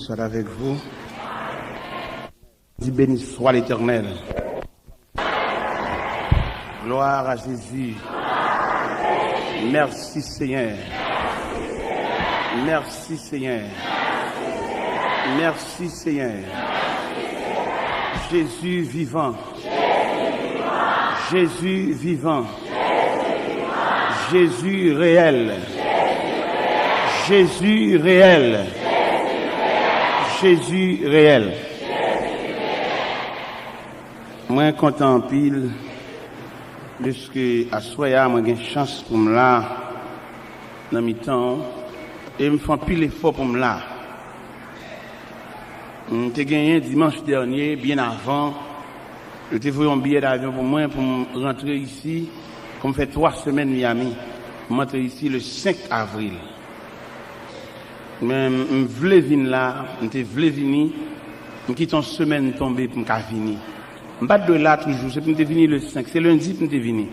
Soit avec vous. Dis béni soit l'Éternel. Gloire à Jésus. Merci Seigneur. Merci Seigneur. Merci Seigneur. Jésus vivant. Jésus vivant. Jésus réel. Jésus réel. Jésus réel. Moi content pile de ce que à soya moi j'ai chance pour me là dans mi temps et me font pile effort pour me là. J'ai gagné dimanche dernier bien avant, je t'ai vu un billet d'avion pour moi pour rentrer ici pour me faire 3 semaines Miami. Je rentre ici le 5 avril. Mais je voulais venir là, je voulais venir, je quitte une semaine tombée pour me venir. Je ne pas de là toujours, c'est pour me venir le 5, c'est lundi pour me venir.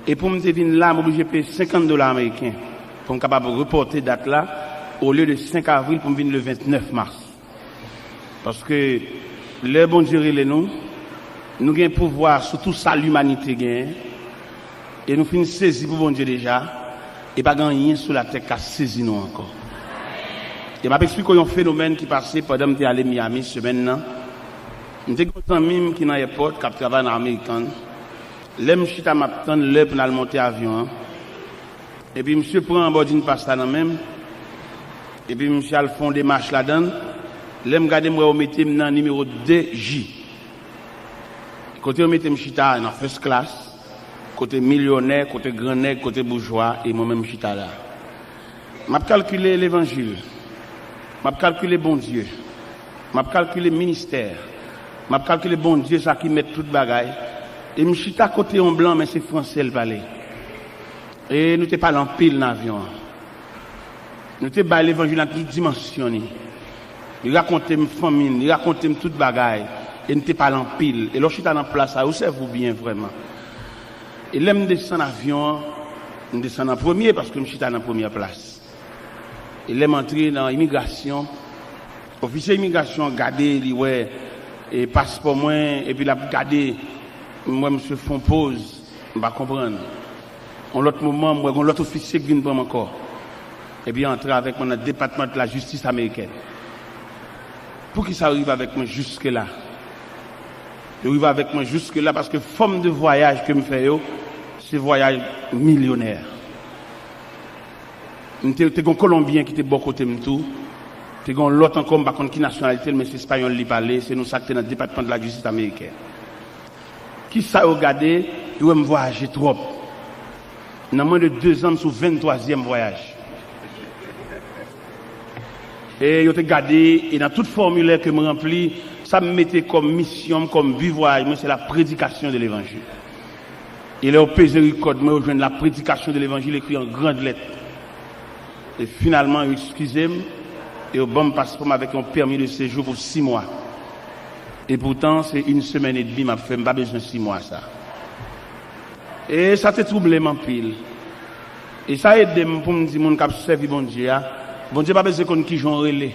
Et pour me venir là, je suis obligé de payer $50 américains pour me capable de reporter date là, au lieu de 5 avril pour me venir le 29 mars. Parce que le bon Dieu nous avons un pouvoir sur tout ça l'humanité gagne. Et nous finissons saisir pour bon Dieu déjà, et pas rien sur la terre qui a saisi nous encore. Et je vais expliquer un phénomène qui passait pendant que je suis allé à Miami semaine là. J'étais un ami qui est dans l'aéroport, qui travaille en américain. Là, je suis à m'attendre l'heure pour aller monter l'avion. Et puis, monsieur prend un bord d'une passe là même. Et puis, monsieur a le fond des marches là-dedans. Là, je regarde, je mets dans le numéro 2J. Côté, je mets Mchita dans first class. Côté millionnaire, côté grand nègre, côté bourgeois. Et moi-même, Mchita là. Je calculé l'évangile. Je calculé bon Dieu. Je calculé ministère. Je calculé bon Dieu, ça qui met toute bagaille. Et je suis à côté en blanc, mais c'est français le palais. Et nous t'es pas en pile dans l'avion. Nous t'es pas l'évangile dans toute dimension. Il raconte mes familles, il raconte toute bagaille. Et nous t'es pas en pile. Et là, je suis dans la place, où c'est vous bien vraiment. Et là, je descends dans l'avion, je descends en premier parce que je suis dans la première place. Et là, je suis dans l'immigration. Officier d'immigration, regardez, il ouais. Et passeport moi et puis la garder moi monsieur font pause on va comprendre en l'autre moment moi l'autre officier qui vient prendre encore et puis entrer avec moi dans le département de la justice américaine pour qu'il ça arrive avec moi jusque là il arrive avec moi jusque là parce que forme de voyage que me fait c'est voyage millionnaire t'es un Colombien qui était bon côté me tout. C'est qu'on l'autre encore, par contre, qui nationalité, mais c'est espagnol qui parle, c'est nous ça qui est dans le département de la justice américaine. Qui ça a regardé, il va me voyager trop. Dans moins de 2 ans, sur 23e voyage. Et il a regardé, et dans tout formulaire que je remplis, ça me mettait comme mission, comme but voyage, moi c'est la prédication de l'évangile. Il est au Pézéricorde, moi je viens de la prédication de l'évangile écrit en grande lettre. Et finalement, excusez-moi, et au bon passeport avec un permis de séjour pour 6 mois. Et pourtant, c'est 1 semaine et demie, m'a fait pas besoin de 6 mois, ça. Et ça te trouble mon pile. Et ça aide pour me dire, mon cap servi bon Dieu, bon Dieu, pas besoin qu'on qui j'en relais.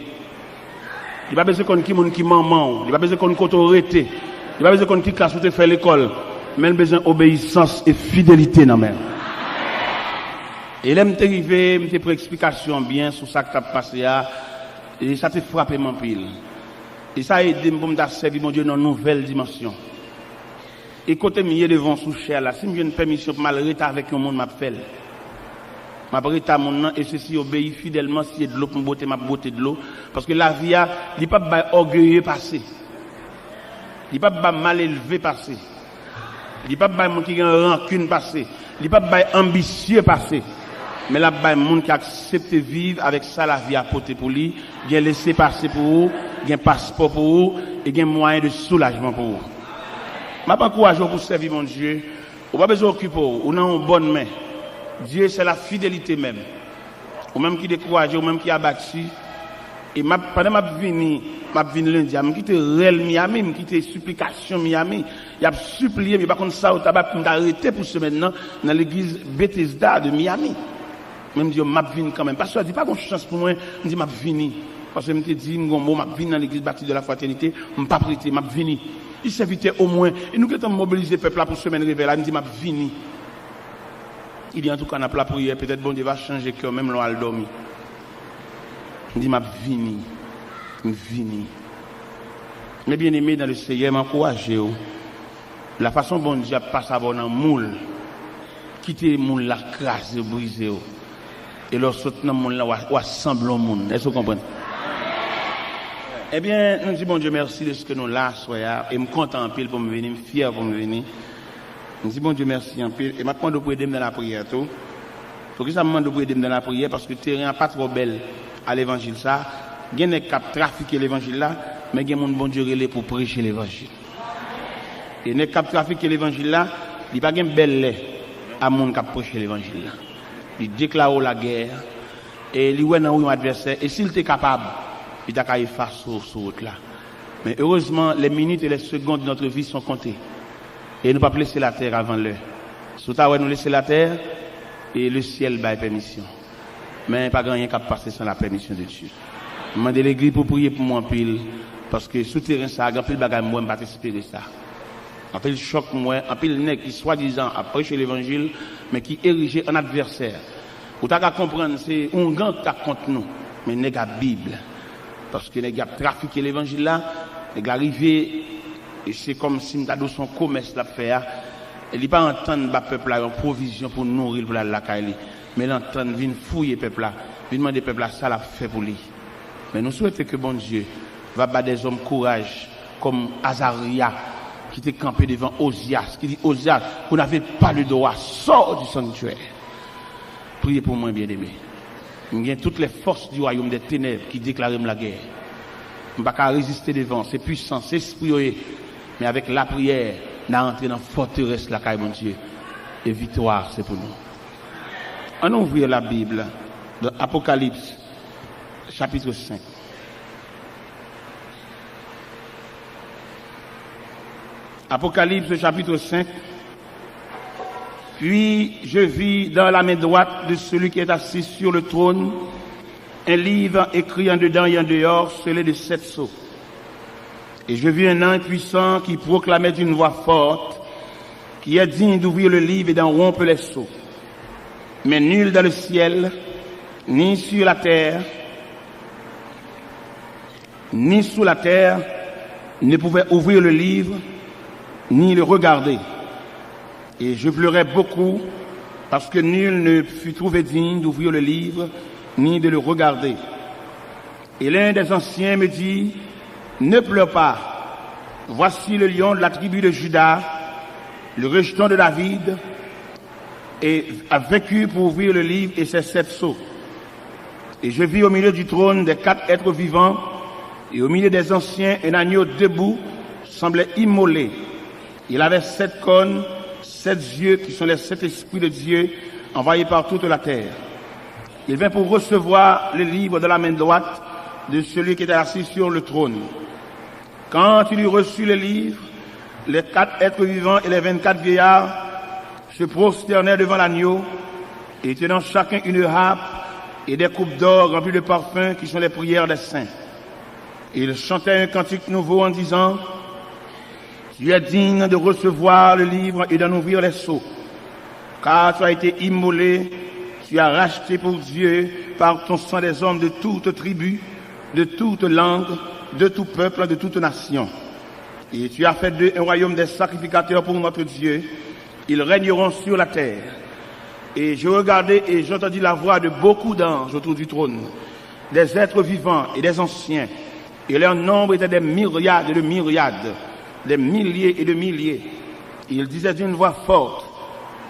Il pas besoin qu'on qui mon qui maman, il pas besoin qu'on autorité. Il pas besoin qu'on qui classe pour faire l'école. Mais il a besoin d'obéissance et fidélité dans même. Et là, je suis arrivé, je pour explication bien sur ça qui a passé là. Et ça te frappé mon pile. Et ça a aidé pour me servir mon Dieu dans une nouvelle dimension. Et côté milieu devant sous cher là, si j'ai une permission pour mal rester avec un monde m'a fait. M'a rester à mon nom et ceci obéit fidèlement si y a de l'eau pour botter m'a botter de l'eau parce que la vie a il pas orgueilleux passé. Il pas mal élevé passé. Il pas mon qui a rancune passé. Il pas ambitieux passé. Mais là, il y a des gens qui acceptent de vivre avec ça, la vie à porter pour lui, il y a laissé passer pour vous, il y a un passeport pour vous, et il y a un moyen de soulagement pour vous. Je ne encourage pas pour servir mon Dieu, vous n'avez pas besoin d'occuper, vous avez une bonne main. Dieu, c'est la fidélité même. Ou même qui décourage, ou même qui a battu. Et pendant que je viens lundi, je quitte réel Miami, je quitte supplication Miami. Il a supplié, mais par contre, ça, je vais arrêter pour ce maintenant dans l'église Bethesda de Miami. Même Dieu m'a venu quand même. Parce que je dis pas qu'on chance pour moi, je dis m'a venu. parce que je me dit, je vais venir dans l'église bâtie de la fraternité, je ne vais pas prêter, je vais venir. Il s'invitait au moins, et nous qui sommes mobilisés le peuple là pour semaine réveil, il me dit, je vais venir. Il dit en tout cas, on a la prière, peut-être bon Dieu va changer cœur, même l'on a dormi. Il dit, je vais venir. Je vais venir. Mais bien aimé dans le Seigneur, m'encourager. La façon dont Dieu passe à bon dans le moule, quitter le moule, la crasse, briser. Et leur sauter dans le moule, ou assembler au monde. Est-ce que vous comprenez? Eh bien, nous disons bon Dieu merci de ce que nous là, soyons, et me content en pile pour me venir, me fier pour me venir. Nous disons bon Dieu merci en pile, et maintenant de pouvoir aider dans la prière tout. Faut que ça me demande de pouvoir aider dans la prière parce que le terrain n'est pas trop belle à l'évangile ça. Il y a des qui trafiquent l'évangile là, mais il y a des bon Dieu relais pour prêcher l'évangile. Et les qui trafiquent l'évangile là, il n'y a pas de belle lait à monde qui prêcher l'évangile là. Il déclare la guerre et il voit dans un adversaire et s'il était capable, il a effacer sur route là. Mais heureusement, les minutes et les secondes de notre vie sont comptées. Et nous ne pouvons pas laisser la terre avant l'heure. Surtout, nous laisser la terre et le ciel va permission. Mais pas grand rien qui passer sans la permission de Dieu. Je demande l'église pour prier pour moi en pile. Parce que souterrain ça, en pile bagaille moi, je ne vais pas espérer ça. En pile choc moi, en pile nèg qui soi-disant a prêché l'évangile, mais qui érigé en adversaire. Ou t'as qu'à comprendre, c'est un grand qui contre nous, mais nèg la Bible. Parce que les gars trafiqué l'évangile là, les gars arrivé, et c'est comme si nous avons son commerce à faire. Il n'est pas entendre le peuple là, une provision pour nourrir pour la caille. Mais l'entendre, vient fouiller le peuple là, vient demander au peuple là, ça l'a fait pour lui. Mais nous souhaitons que bon Dieu va battre des hommes courage, comme Azaria, qui était campé devant Osias, qui dit Osias, vous n'avez pas le droit, sors du sanctuaire. Priez pour moi, bien-aimé. Il y a toutes les forces du royaume des ténèbres qui déclarent la guerre. On ne peut pas résister devant, c'est puissant, c'est esprit. Mais avec la prière, on a entré dans la forteresse, la caille, mon Dieu. Et victoire, c'est pour nous. On ouvre la Bible, dans Apocalypse, chapitre 5. Apocalypse, chapitre 5. Puis je vis dans la main droite de celui qui est assis sur le trône un livre écrit en dedans et en dehors, scellé de 7 sceaux. Et je vis un ange puissant qui proclamait d'une voix forte, qui est digne d'ouvrir le livre et d'en rompre les sceaux. Mais nul dans le ciel, ni sur la terre, ni sous la terre, ne pouvait ouvrir le livre, ni le regarder. Et je pleurais beaucoup, parce que nul ne fut trouvé digne d'ouvrir le livre, ni de le regarder. Et l'un des anciens me dit, ne pleure pas, voici le lion de la tribu de Juda, le rejeton de David, et a vaincu pour ouvrir le livre et ses 7 sceaux. Et je vis au milieu du trône des 4 êtres vivants, et au milieu des anciens, un agneau debout, semblait immolé. Il avait 7 cornes, 7 yeux, qui sont les 7 esprits de Dieu, envoyés par toute la terre. Il vint pour recevoir le livre de la main droite de celui qui était assis sur le trône. Quand il eut reçu le livre, les 4 êtres vivants et les 24 vieillards se prosternèrent devant l'agneau, et tenant chacun une harpe et des coupes d'or remplies de parfums qui sont les prières des saints. Et ils chantaient un cantique nouveau en disant, tu es digne de recevoir le livre et d'en ouvrir les sceaux, car tu as été immolé, tu as racheté pour Dieu par ton sang des hommes de toute tribu, de toute langue, de tout peuple, de toute nation. Et tu as fait d'eux un royaume des sacrificateurs pour notre Dieu. Ils régneront sur la terre. Et je regardais et j'entendis la voix de beaucoup d'anges autour du trône, des êtres vivants et des anciens. Et leur nombre était des myriades et de myriades, des milliers et de milliers. Ils disaient d'une voix forte,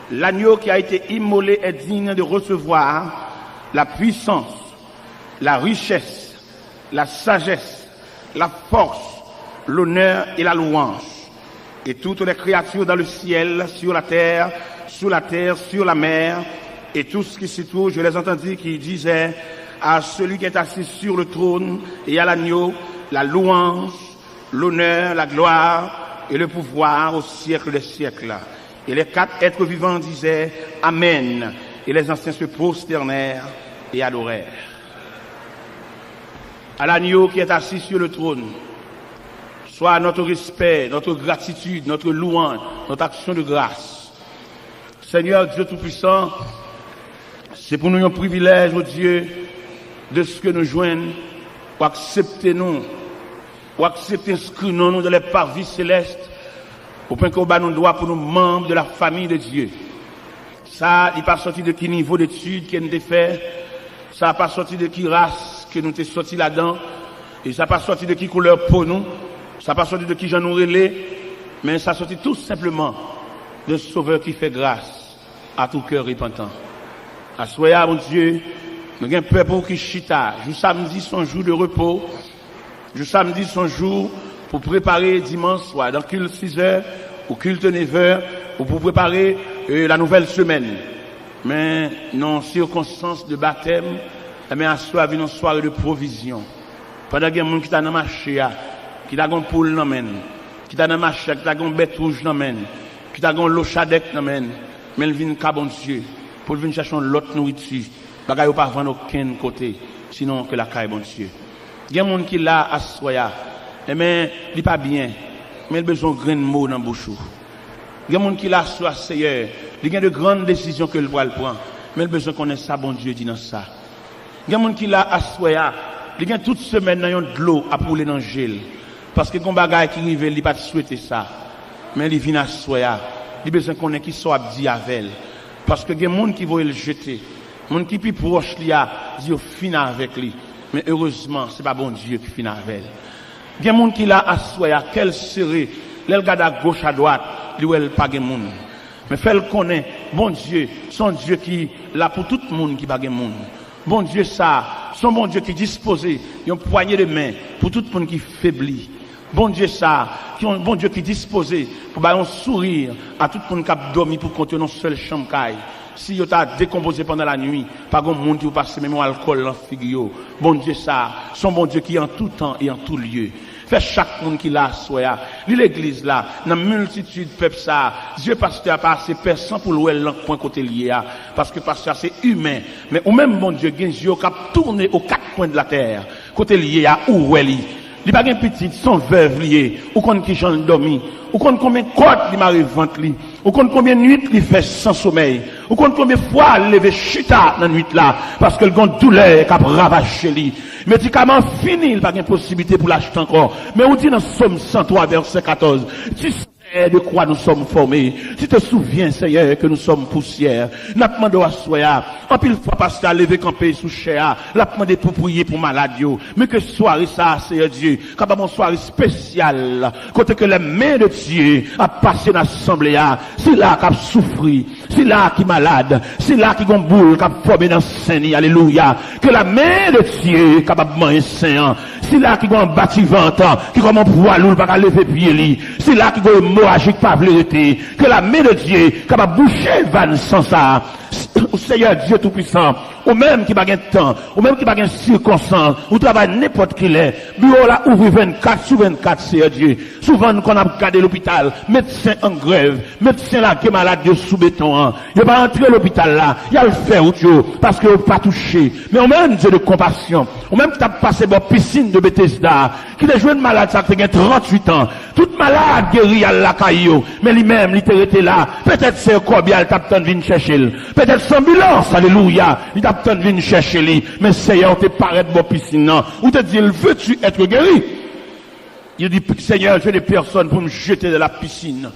l'agneau qui a été immolé est digne de recevoir la puissance, la richesse, la sagesse, la force, l'honneur et la louange. Et toutes les créatures dans le ciel, sur la terre, sur la mer, et tout ce qui s'y trouve, je les entendis qui disaient à celui qui est assis sur le trône et à l'agneau, la louange, l'honneur, la gloire et le pouvoir au siècle des siècles. Et les 4 êtres vivants disaient Amen. Et les anciens se prosternèrent et adorèrent. à l'agneau qui est assis sur le trône, soit notre respect, notre gratitude, notre louange, notre action de grâce. Seigneur Dieu Tout-Puissant, c'est pour nous un privilège, oh Dieu, de ce que nous joignons, pour accepter nous, pour accepter inscrire nous dans les parvis célestes, pour qu'on nous droit pour nous membres de la famille de Dieu. Ça, il n'est pas sorti de qui niveau d'études qu'on a fait, ça n'a pas sorti de qui race que nous t'es sorti là-dedans, et ça n'a pas sorti de qui couleur pour nous, ça n'a pas sorti de qui j'en nous relais, mais ça a sorti tout simplement de Sauveur qui fait grâce à tout cœur repentant. Assoya, mon Dieu, nous avons un peuple qui chita. Le samedi, son jour de repos. Le samedi, son jour pour préparer dimanche soir, dans culte 6h, ou culte 9h, ou pour préparer la nouvelle semaine. Mais, non, circonstances de baptême, mais assoya, une soirée de provision. Pendant qu'il y a des gens qui sont dans le marché, qui ont un poule dans main, qui sont dans le marché, qui ont une bête rouge dans main, qui ont l'eau chadec dans main, mais ils viennent qu'à bon Dieu, pour venir chercher l'autre nourriture. Bagay ou pas vendre aucun côté, sinon que la caille bon Dieu. Il y a des gens qui là à soya, mais il pas bien, mais il a besoin de grain de mots dans la bouche. Il y a des gens qui là à Seigneur, il y a de grandes décisions que le voit le prendre, mais il a besoin qu'on ait ça bon Dieu dit dans ça. Il y a des gens qui là à soya, il y a toute semaine dans de l'eau à pouler dans le gel, parce que quand bagay qui arrive, il pas souhaiter ça, mais il vient à soya, il a besoin qu'on ait qui soit dit avec elle, parce que il y a des gens qui vont le jeter. Mon qui plus proche li a dit au fin avec lui, mais heureusement c'est pas bon Dieu qui fin avec elle. Il y a monde qui l'a assoya quel serait l'elle garde à gauche à droite, lui elle pas gen monde. Mais fait le connaît bon Dieu, son Dieu qui là pour tout le monde qui pas gen monde. Bon Dieu ça, son bon Dieu qui disposé une poignée de main pour tout le monde qui faiblit. Bon Dieu ça, qui ont bon Dieu qui disposé pour ba un sourire à tout le monde qui a dormi pour compter dans seule chambre caille. Si vous avez décomposé pendant la nuit, pas de monde qui vous passe même alcool dans le figure. Bon Dieu ça, son bon Dieu qui est en tout temps et en tout lieu. Fait chaque monde qui l'a soya. L'église là, dans multitude peuple ça, Dieu pasteur a pas assez personne pour louer l'an point côté lié parce que pasteur c'est humain. Mais au même bon Dieu, gen Dieu qui a tourné aux quatre coins de la terre. Côté lié à où est-il? Il pas une petite, son veuve lié, ou qu'on qui j'en dormi, ou qu'on combien de côtes il m'arrive ventre li, ou qu'on combien de nuits il fait sans sommeil, ou qu'on combien de fois il levé chita dans la nuit là, parce que le gon douleur qui a ravagé li. Médicament fini, il pas de possibilité pour l'acheter encore. Mais on dit dans Somme 103 verset 14, tu sais de quoi nous sommes formés. Tu te souviens, Seigneur, que nous sommes poussière. N'a pas demandé à soya. En pile fois, pasteur, lever campé sous chair. N'a pas demandé pour prier pour malade. Mais que soirée ça, Seigneur Dieu. Quand une soirée spéciale. Côté que les mains de Dieu a passé dans l'assemblée. C'est là qu'il a souffert. C'est là qu'il est malade. C'est là qu'il a boule, qu'il a formé dans le Saint. Alléluia. Que la main de Dieu, capable de manger saint. C'est là qu'il a un bâtiment, qui a un poids lourd, pas lever pied. C'est là qu'il a un hémorragique pas vérité. Que la main de Dieu, capable de boucher van sans ça. Seigneur Dieu Tout-Puissant, ou même qui n'a pas de temps, ou même qui n'a pas de circonstance, ou travaille n'importe qui l'est, bureau là ouvre 24 sur 24, Seigneur Dieu. Souvent, qu'on a regardé l'hôpital, médecin en grève, médecin là qui est malade de sous béton, il va entrer à l'hôpital là, il a le faire parce qu'il n'a pas touché. Mais au même Dieu de compassion, ou même qui t'a passé dans piscine de Bethesda, qui est joué de malade, ça fait 38 ans, toute malade guérie à la caillou, mais lui-même, il était là, peut-être c'est un corbial, t'as besoin de venir chercher. Peut-être sans ambulance, alléluia, il t'a besoin de venir chercher lui, mais Seigneur, te paraît de piscine, non, ou te dit, veux-tu être guéri? Il dit, Seigneur, j'ai des personnes pour me jeter de la piscine.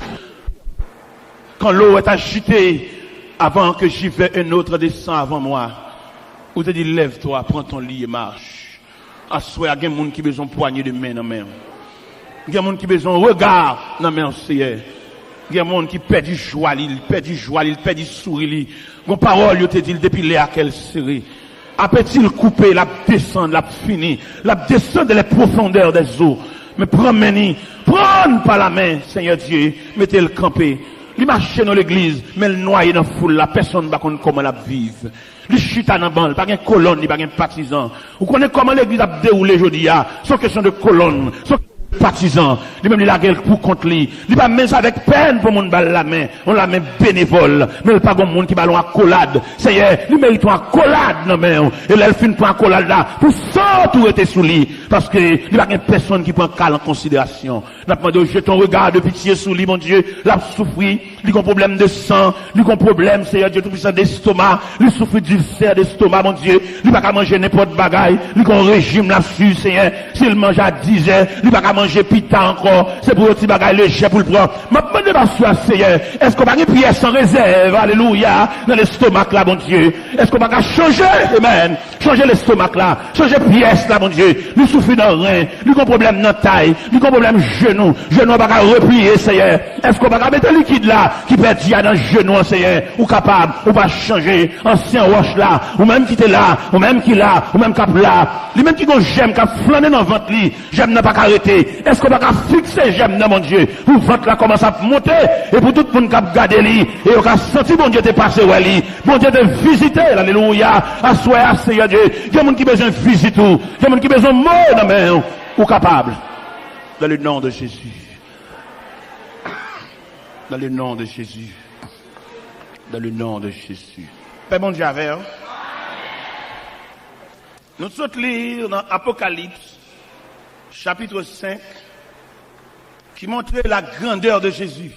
Quand l'eau est agitée, avant que j'y vais, un autre descend avant moi. Ou te dit, lève-toi, prends ton lit et marche. Assois, il y a des gens qui ont besoin de poignée de main dans main. Il y a des gens qui ont besoin de regard dans main, Seigneur. Il y a des gens qui perdent du joie, ils perdent du joie, ils perdent du sourire. Mon parole, il te dit, depuis là, quelle série. Après-il couper, la descendre, la finir, la descendre les profondeurs des eaux. Mais prends par la main, Seigneur Dieu, mettez le campé. Il marche dans l'église, mais le noyé dans la foule, la personne ne sait pas comment la vivre. Il chita dans la bande, pas une colonne, pas un partisan. Vous connaissez comment l'église a déroulé aujourd'hui, sans question de colonne, sans partisan, lui-même il a guerre pour contre lui. Il pas même avec peine pour mon balle la main, on la main bénévole, mais il pas comme monde qui ballon accolade. Seigneur, lui mérite une accolade non mais et là il finit pour accolade là, pour ça tout était sous lui parce que il pas personne qui prend cal en considération. N'a demandé je ton regard de pitié sous lui mon Dieu, l'a souffri, il a un problème de sang, il a un problème Seigneur Dieu tout puissant d'estomac, il souffre d'ulcère d'estomac mon Dieu, il pas manger n'importe bagaille, il a un régime là-dessus Seigneur, s'il mange à 10 heures, il pas manger pita encore, c'est pour petit bagaille léger pour le prendre. M'a demandé pas Seigneur, est-ce qu'on va une prière sans réserve, alléluia, dans l'estomac là mon Dieu, est-ce qu'on va changer, amen, changer l'estomac là, changer pièce là mon Dieu, lui souffre dans le rein, lui a un problème dans la taille, lui a un problème genou va pas replier Seigneur, est-ce qu'on va mettre liquide là, qui perd dans le genou Seigneur, ou capable, ou va changer, ancien roche là, ou même qui était là, ou même qui là, ou même cap là, lui même qui a j'aime, qui a flâné dans le ventre li, j'aime n'a pas arrêter, est-ce qu'on va fixer j'aime dans mon Dieu, pour le ventre là commence à monter, et pour tout le monde qui a gardé lui, et on a senti bon Dieu te passer ouais lui, bon Dieu te visiter, alléluia, à soi, Seigneur Dieu, il y a des gens qui besoin de visiter, il y a des gens qui besoin de mort dans main, ou capable, dans le nom de Jésus. Dans le nom de Jésus. Dans le nom de Jésus. Père bon Dieu, nous sommes lire dans Apocalypse, chapitre 5, qui montrait la grandeur de Jésus,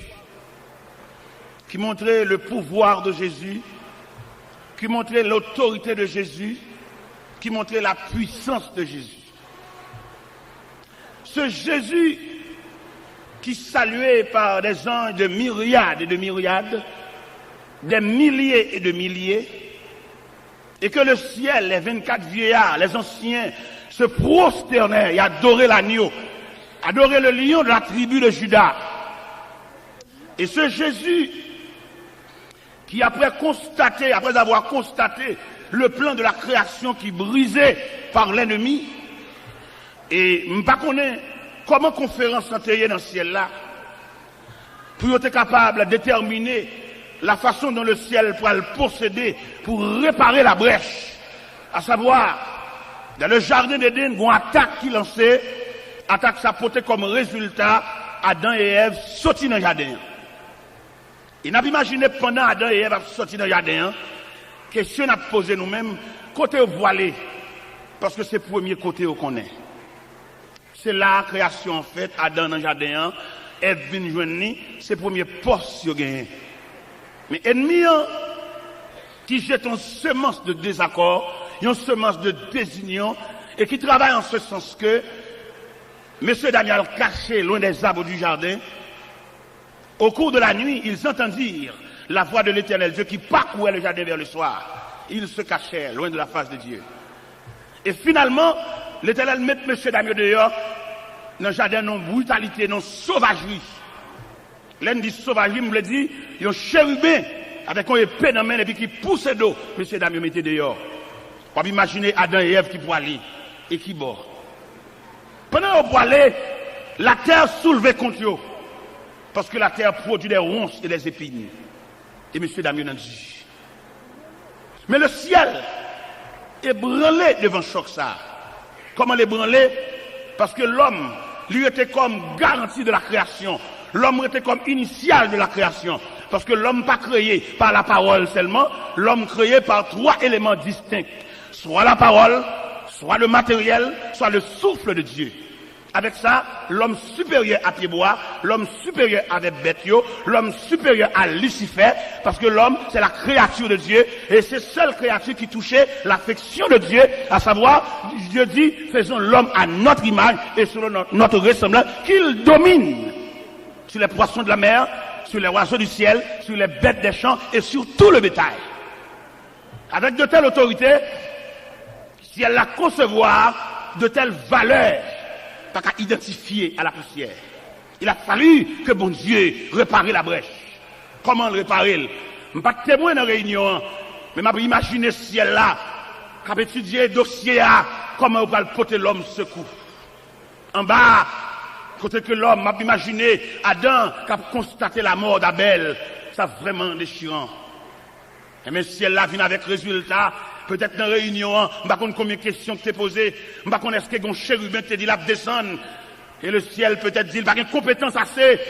qui montrait le pouvoir de Jésus, qui montrait l'autorité de Jésus, qui montrait la puissance de Jésus. Ce Jésus qui salué par des anges de myriades et de myriades, des milliers et de milliers, et que le ciel, les 24 vieillards, les anciens, se prosternaient et adoraient l'agneau, adoraient le lion de la tribu de Juda. Et ce Jésus, qui après avoir constaté le plan de la création qui brisait par l'ennemi, et je ne sais pas comment conférence s'entérée dans le ciel là, pour être capable de déterminer la façon dont le ciel pourra le posséder pour réparer la brèche. À savoir, dans le jardin d'Éden, une attaque qui lançait, attaque ça portait comme résultat Adam et Ève sortis dans le jardin. Et n'a pas imaginé pendant Adam et Ève sortis dans le jardin, question à poser nous-mêmes, côté voilé, parce que c'est le premier côté qu'on connaît. C'est la création en fait, Adam dans le jardin, Ève vient joindre, c'est le premier poste qu'il gagne. Mais ennemi qui jette une semence de désaccord, une semence de désunion, et qui travaille en ce sens que M. Daniel caché loin des arbres du jardin, au cours de la nuit, ils entendirent la voix de l'Éternel Dieu qui parcourait le jardin vers le soir. Ils se cachèrent loin de la face de Dieu. Et finalement, l'Éternel met M. Daniel dehors dans le jardin, non brutalité, non sauvagerie. L'un dit sauvagerie, me le dit, il y a un chérubin avec une épée dans la main et puis qui pousse d'eau. M. Daniel mettait dehors. On peut imaginer Adam et Ève qui pourraient aller et qui bord. Pendant qu'on pourrait aller, la terre soulevait contre eux. Parce que la terre produit des ronces et des épines. Et M. Daniel a dit. Mais le ciel est branlé devant choc ça. Comment l'ébranler? Parce que l'homme, lui, était comme garantie de la création. L'homme était comme initial de la création. Parce que l'homme pas créé par la parole seulement, l'homme créé par trois éléments distincts. Soit la parole, soit le matériel, soit le souffle de Dieu. Avec ça, l'homme supérieur à Pied-Bois, l'homme supérieur avec Bethio, l'homme supérieur à Lucifer, parce que l'homme, c'est la créature de Dieu, et c'est seule créature qui touchait l'affection de Dieu, à savoir, Dieu dit, faisons l'homme à notre image et selon notre ressemblance, qu'il domine sur les poissons de la mer, sur les oiseaux du ciel, sur les bêtes des champs et sur tout le bétail. Avec de telles autorités, si elle la concevoir, de telles valeurs, pas qu'à identifier à la poussière. Il a fallu que bon Dieu répare la brèche. Comment le réparer? Je ne suis pas témoin dans la réunion, mais je peux imaginer ce ciel-là, qui a étudié le dossier, comment on va le porter l'homme secours. En bas, côté que l'homme, je peux imaginer Adam qui a constaté la mort d'Abel. C'est vraiment déchirant. Et même si elle vient avec résultat, peut-être dans la réunion, je ne sais pas combien de questions que tu as posées, je ne sais pas est-ce que un chérubin te dit là descendre. Et le ciel peut-être dit, il n'a pas de compétence assez.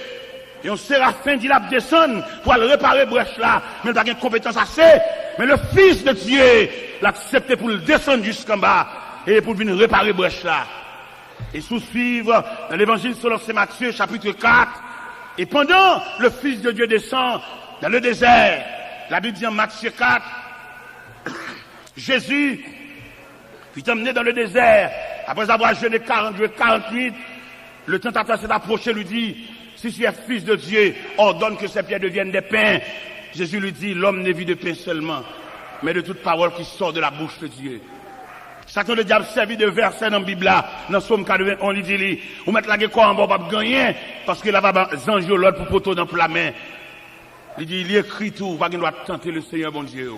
Et on séraphin dit, il a descendre pour aller réparer brèche là. Mais il n'a pas de compétence assez. Mais le Fils de Dieu l'a accepté pour le descendre jusqu'en bas. Et pour venir réparer brèche là. Et sous-suivre dans l'évangile selon Saint Matthieu, chapitre 4. Et pendant le Fils de Dieu descend dans le désert, la Bible dit en Matthieu 4, Jésus fut emmené dans le désert, après avoir jeûné 40 jours, 40 nuits, le tentateur s'est approché, lui dit, si tu es Fils de Dieu, ordonne que ces pierres deviennent des pains. Jésus lui dit, l'homme ne vit de pain seulement, mais de toute parole qui sort de la bouche de Dieu. Satan le diable servi de verset dans la Bible là, dans Somme 81, on lui dit, vous mettez la gueule en bas, pas gagner, parce que là, va zanjo l'autre pour poteau dans la main. Il dit, il écrit tout, pas qu'il doit tenter le Seigneur bon Dieu.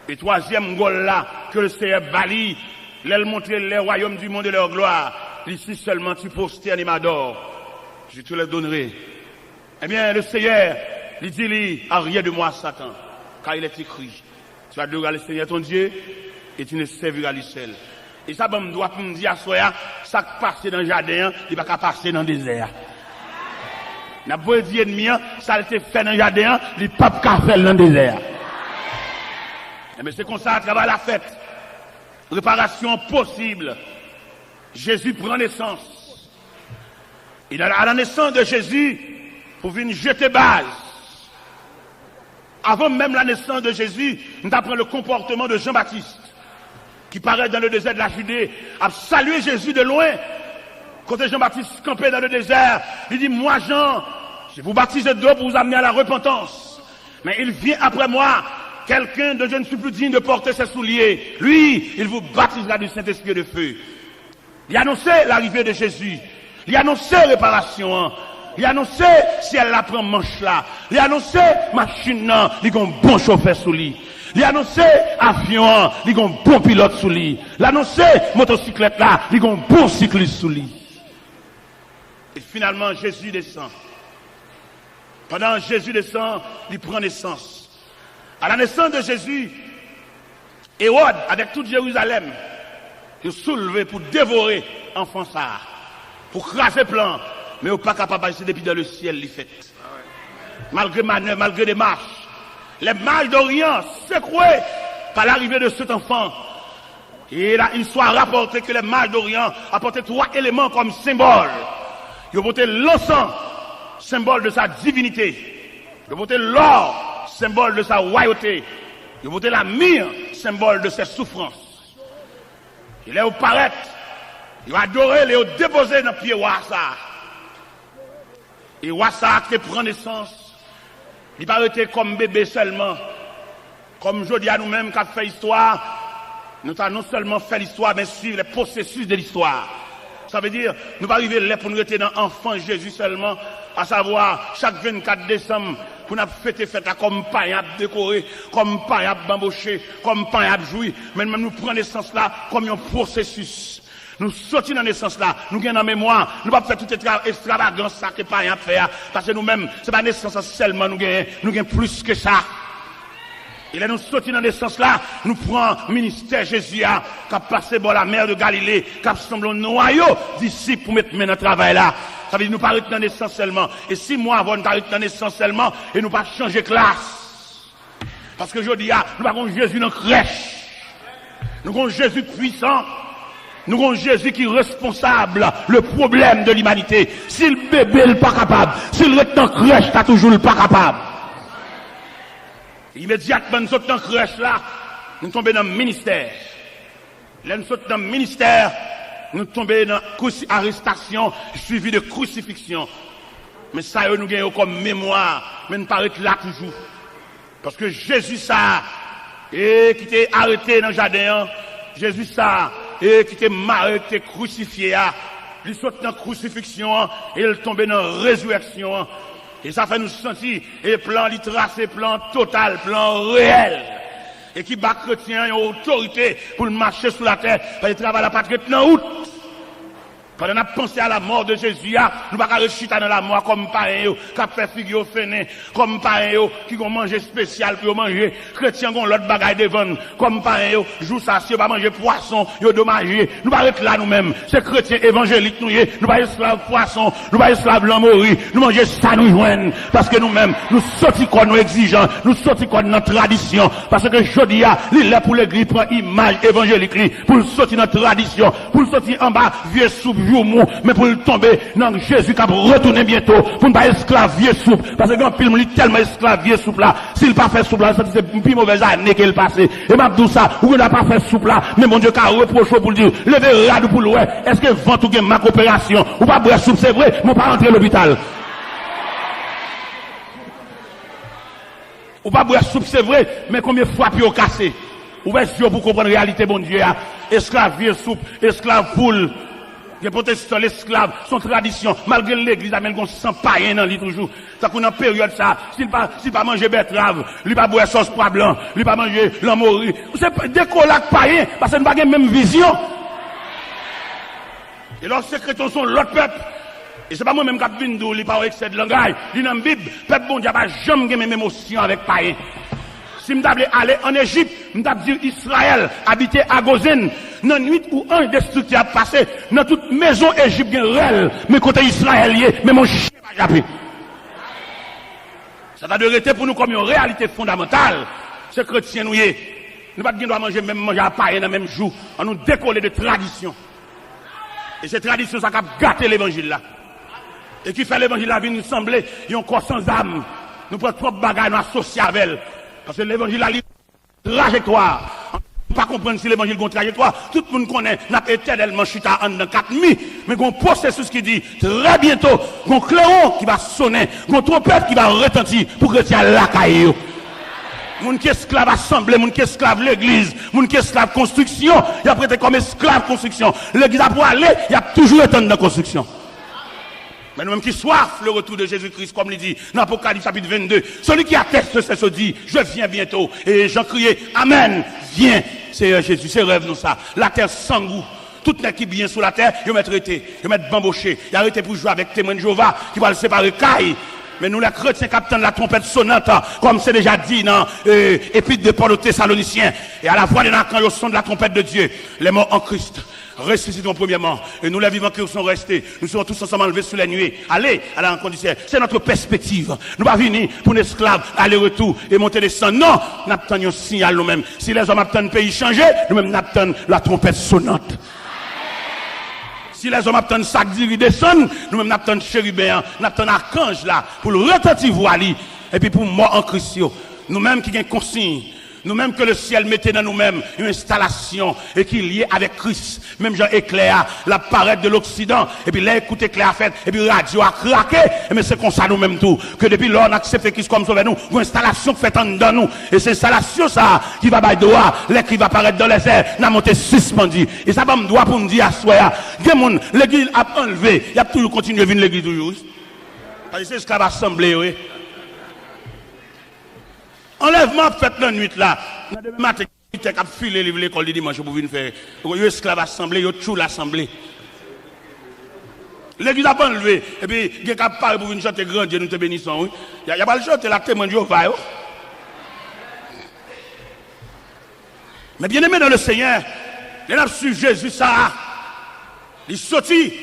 Et troisième gol là, que le Seigneur bali, l'aile montrer les royaumes du monde de leur gloire. Ici seulement tu posternes et m'adores, je te le donnerai. Eh bien, le Seigneur, il dit, rien de moi, Satan, car il est écrit, tu adoreras le Seigneur ton Dieu, et tu ne serviras lui seul. Et ça, me doit me dire à soi, ça qui passe dans le jardin, il va pas passer dans le désert. N'a pas dit ennemi, ça a été fait dans le jardin, il pas qu'à faire dans le désert. Mais c'est comme ça, à travers la fête, réparation possible. Jésus prend naissance. Et à la naissance de Jésus, pour venir jeter base. Avant même la naissance de Jésus, nous apprenons le comportement de Jean-Baptiste, qui paraît dans le désert de la Judée, a salué Jésus de loin. Quand Jean-Baptiste campait dans le désert, il dit, moi Jean, je vous baptise d'eau pour vous amener à la repentance. Mais il vient après moi, quelqu'un dont je ne suis plus digne de porter ses souliers. Lui, il vous baptisera du Saint-Esprit et de feu. Il a annoncé l'arrivée de Jésus. Il a annoncé réparation. Il a annoncé si elle la prend manche là. Il a annoncé machine là, il y a un bon chauffeur sous lui. Il a annoncé avion, il y a un bon pilote sous lui. Il a annoncé motocyclette là, il y a un bon cycliste sous lui. Et finalement, Jésus descend. Pendant que Jésus descend, il prend naissance. À la naissance de Jésus, Hérode, avec toute Jérusalem, il soulevé pour dévorer l'enfant ça, pour craser plan, mais il n'est pas capable de passer depuis dans le ciel, il fait. Malgré manœuvre, malgré des marches, les mages d'Orient secoués par l'arrivée de cet enfant. Et là, il soit rapporté que les mages d'Orient apportaient 3 éléments comme symbole. Ils ont porté l'encens, symbole de sa divinité. Ils ont porté l'or, symbole de sa royauté. Ils ont porté la myrrhe, symbole de ses souffrances. Il est au paraître, il a adoré, il est déposé dans le pied Wassa. Et Wassa qui prend naissance, il n'a pas été comme bébé seulement. Comme je dis à nous-mêmes qui avons fait l'histoire, nous avons non seulement fait l'histoire, mais suivre les processus de l'histoire. Ça veut dire, nous pas arriver là pour nous rester dans l'enfant Jésus seulement, à savoir, chaque 24 décembre, pour nous fêter fête comme pain à décorer, comme pain à bambocher, comme pain à jouir, mais même nous prenons naissance là comme un processus. Nous sortons dans naissance là, nous gagnons en mémoire, nous ne pouvons pas faire toute extravagance ça que pain à faire, parce que nous-mêmes, c'est pas naissance seulement, nous gagnons plus que ça. Et là, nous sortons dans naissance là, nous prenons ministère Jésus, qui a passé par la mer de Galilée, qui a semblé un noyau disciples pour mettre main dans le travail là. Ça veut dire nous pas arrêter dans naissance seulement. Et 6 mois avant, nous arrêter dans naissance seulement, et nous pas changer classe. Parce que je dis, nous avons Jésus dans la crèche. Nous avons Jésus puissant. Nous avons Jésus qui est responsable, le problème de l'humanité. Si le bébé n'est pas capable, si le reste dans la crèche, t'as toujours pas capable. Immédiatement, nous sommes dans la crèche là, nous tombons dans le ministère. Là, nous sommes dans le ministère, nous tombons dans l'arrestation suivie de crucifixion. Mais ça, nous gagnons comme mémoire, mais nous paraît là toujours. Parce que Jésus, ça, et qui était arrêté dans le jardin, Jésus, ça, et qui était marré, qui était crucifié, il saute dans la crucifixion, et il tombe dans la résurrection. Et ça fait nous sentir, et plan tracé, plan total, plan réel. Et qui bat chrétien, une autorité pour marcher sur la terre, parce qu'il travaille la patrie dans route. Pendant qu'on a pensé à la mort de Jésus, nous ne pouvons pas réchiter dans la mort comme pareil, qui a fait figure fainé, comme pareil, qui ont mangé spécial pour manger. Chrétiens ont l'autre bagaille devant, comme pareil, jour ça, si on va manger poisson, ils ont dommagé. Nous ne pouvons pas là nous-mêmes. C'est chrétiens évangéliques, nous ne pouvons pas esclaves poisson, nous ne pouvons pas esclaves l'amourie, nous mangeons ça nous joignent. Parce que nous-mêmes, nous sortons quoi nous exigeants, nous sortons quoi notre tradition. Parce que je dis, il est pour l'église, prend image évangélique, pour sortir notre tradition, pour sortir en bas, vieux soupe, mais pour tomber dans Jésus qui a retourné bientôt, pour ne pas esclave vieux soupe, parce que quand il est tellement esclave vieux soupe là, s'il pas fait soupe là, c'est une plus mauvaise année qu'il passé. Et m'a dit ça, ou n'a pas fait soupe là, mais mon Dieu qui a reproché pour dire, levez rade pour l'ouest, est-ce que vent ou gain ma coopération, ou pas boire soupe, c'est vrai, mon pas rentrer à l'hôpital. Ou pas boire soupe, c'est vrai, mais combien de fois puis au cassé? Ouvrez yeux pour comprendre la réalité, bon Dieu, esclave vieux soupe, esclave poule. Les protestants, l'esclave, son tradition, malgré l'église, amène qu'on sent païen dans lui toujours. Ça qu'on en période ça, s'il pas manger betterave, lui pas boire sauce pois blanc, lui pas manger l'amourie. C'est des colacs païens, parce que nous n'avons pas même vision. Et leurs secrétaires sont l'autre peuple. Et c'est pas moi-même qui ai venu, il pas excès de langage. Il dans la Bible, peuple bon Dieu, pas jamais même émotion avec païen. Si je devais aller en Égypte, je devais dire Israël, habiter à Gozen, dans la nuit où un destructeur a passé, dans toute maison égyptienne réelle, mais côté israélien, mais mon chien va japper. Ça va de rester pour nous comme une réalité fondamentale. Ce chrétien nous y est. Nous ne pouvons pas manger même manger à paille dans le même jour. On nous décoller de tradition. Et cette tradition, ça a gâté l'évangile là. Et qui fait l'évangile là, nous sembler, ils ont corps sans âme. Nous prenons trop de bagages, nous associés avec elle. Parce que l'évangile a une trajectoire. On ne peut pas comprendre si l'évangile a une trajectoire. Tout le monde connaît, n'a pas éternellement chuté en 4 000. Mais il y a un processus qui dit, très bientôt, il y a un clairon qui va sonner, il y a une trompette qui va retentir pour que tu aies la caillou. Moun qui esclave assemblée, moun qui esclave l'église, moun qui esclave construction, il a prêté comme esclave construction. L'église a pour aller, il a toujours été dans la construction. Mais nous-mêmes qui soif le retour de Jésus-Christ, comme il dit dans l'Apocalypse chapitre 22, celui qui atteste c'est ce dit, je viens bientôt. Et j'en criais, Amen, viens. C'est Jésus, c'est rêve nous ça. La terre sans goût. Tout n'est qui bien sur la terre, ils mettent arrêté, ils mettent bamboché, ils arrêté pour jouer avec témoin de Jéhovah, qui va le séparer caille. Mais nous, les chrétiens, capitaine de la trompette sonnante, comme c'est déjà dit dans Épître de Paul aux Thessaloniciens, et à la voix des quand au son de la trompette de Dieu, les morts en Christ ressusciteront premièrement, et nous les vivants qui sont restés, nous serons tous ensemble enlevés sous les nuées. Allez à la rencontre du ciel. C'est notre perspective. Nous ne pas venir pour un esclave, aller-retour et monter descendre. Non, nous attendons un signal nous-mêmes. Si les hommes attendent le pays changer, nous-mêmes nous attendons la trompette sonnante. Si les hommes attendent ça qui descend, nous-mêmes nous attendons chérubin, nous attendons archange là, pour le retentir voili, et puis pour mort en Christ. Nous-mêmes qui avons consigne, nous-mêmes que le ciel mettait dans nous-mêmes une installation et qui est liée avec Christ. Même Jean éclair, la parade de l'Occident, et puis là, écoute éclair a fait, et puis radio a craqué, mais c'est comme ça nous-mêmes tout, que depuis là, on accepte Christ comme sauveur nous, une installation faite en dedans nous, et c'est installation ça, qui va bailler droit, l'air qui va apparaître dans les airs, n'a monté suspendu. Et ça va me droit pour me dire à soi, l'église a enlevé, il y a toujours continué à venir l'église toujours. Parce que c'est ce qu'on va assembler, oui. Enlèvement fait la nuit là. Demain matin, il a filé l'école du dimanche pour venir faire. Il y a esclave assemblée, il y a tout l'assemblée. L'église a pas enlevé. Et puis, il y a parlé pour venir chanter grand Dieu, nous te bénissons. Il n'y a pas le chanter, la témoin de Jéhovah. Mais bien aimé dans le Seigneur, il a su Jésus ça. Il sortit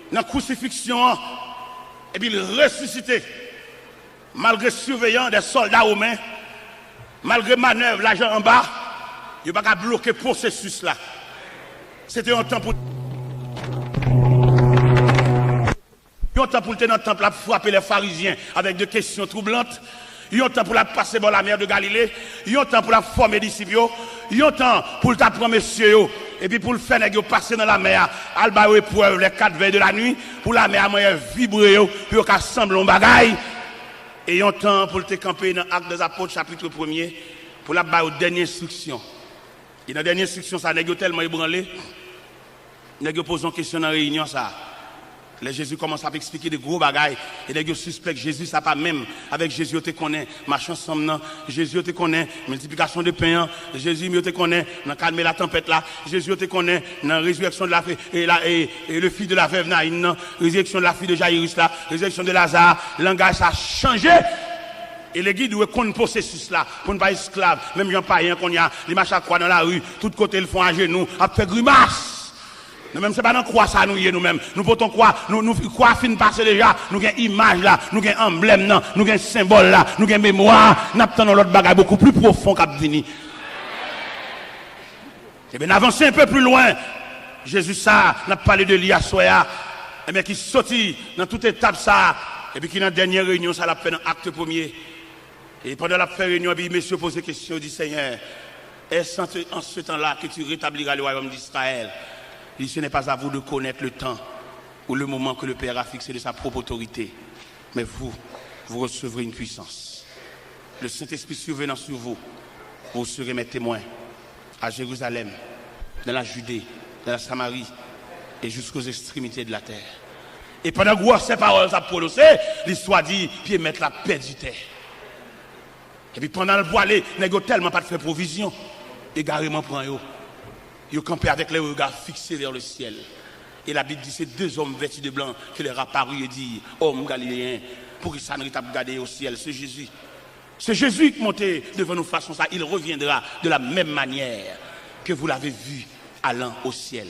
dans la crucifixion et puis il ressuscité. Malgré surveillant des soldats romains, malgré manœuvre, l'agent en bas, il n'y a pas qu'à bloquer le processus là. C'était un temps pour. Un temps pour le tenir temple à frapper les pharisiens avec des questions troublantes. Il y a un temps pour la passer dans la mer de Galilée. Il y a un temps pour la former disciples. Il y a un temps pour le t'apprendre messieurs. Et puis pour le faire passer dans la mer, alba épreuve les 4 veilles de la nuit, pour la mer moyen vibrer, puis on assemble un bagaille. Et il y a un temps pour le camper dans l'Acte des Apôtres, chapitre 1er, pour la dernière instruction. Et dans la dernière instruction, ça n'est tellement ébranlé, n'est-ce pas posé une question dans la réunion, ça. Les Jésus commence à expliquer des gros bagailles. Et les gens suspectent Jésus, ça pas même. Avec Jésus, tu connais, marche ensemble, Jésus, tu connais, multiplication de pain. Jésus, tu connais, dans calmer la tempête là. Jésus, tu connais, dans la résurrection de la fille, et le fils de la veuve Naïn, résurrection de la fille de Jairus là, résurrection de Lazare. Le langage a changé. Et les guides doivent connaître le processus là, pour ne pas être esclave. Même gens païens qu'on y a, les machins quoi dans la rue, tout côté ils font à genoux, à faire grimace. Nous-mêmes, c'est pas dans quoi ça nous y est nous-mêmes. Nous portons quoi, nous quoi fin passer déjà, nous avons image là, nous avons emblème là, nous avons symbole là, nous avons mémoire, nous avons l'autre bagage beaucoup plus profond qu'à venir. Et bien, avancer un peu plus loin, Jésus ça, n'a parlé de l'Ia Soya, et bien qui sortit dans toute étape ça, et puis qui dans la dernière réunion, ça l'a fait dans l'acte premier. Et pendant la réunion, puis monsieur pose la question, dit Seigneur, est-ce en ce temps-là que tu rétabliras le royaume d'Israël? Il dit, ce n'est pas à vous de connaître le temps ou le moment que le Père a fixé de sa propre autorité. Mais vous recevrez une puissance. Le Saint-Esprit survenant sur vous, vous serez mes témoins à Jérusalem, dans la Judée, dans la Samarie et jusqu'aux extrémités de la terre. Et pendant que ces paroles ça prononcé, l'histoire dit, puis mettre la paix du terre. Et puis pendant le voilé, n'est tellement pas de faire provision, égarément prend yo. Ils campaient avec les regards fixés vers le ciel. Et la Bible dit, c'est deux hommes vêtus de blanc qui leur apparut et dit, homme galiléen, pour qu'ils s'en regarder au ciel, c'est Jésus. C'est Jésus qui montait devant nous façon ça. Il reviendra de la même manière que vous l'avez vu allant au ciel.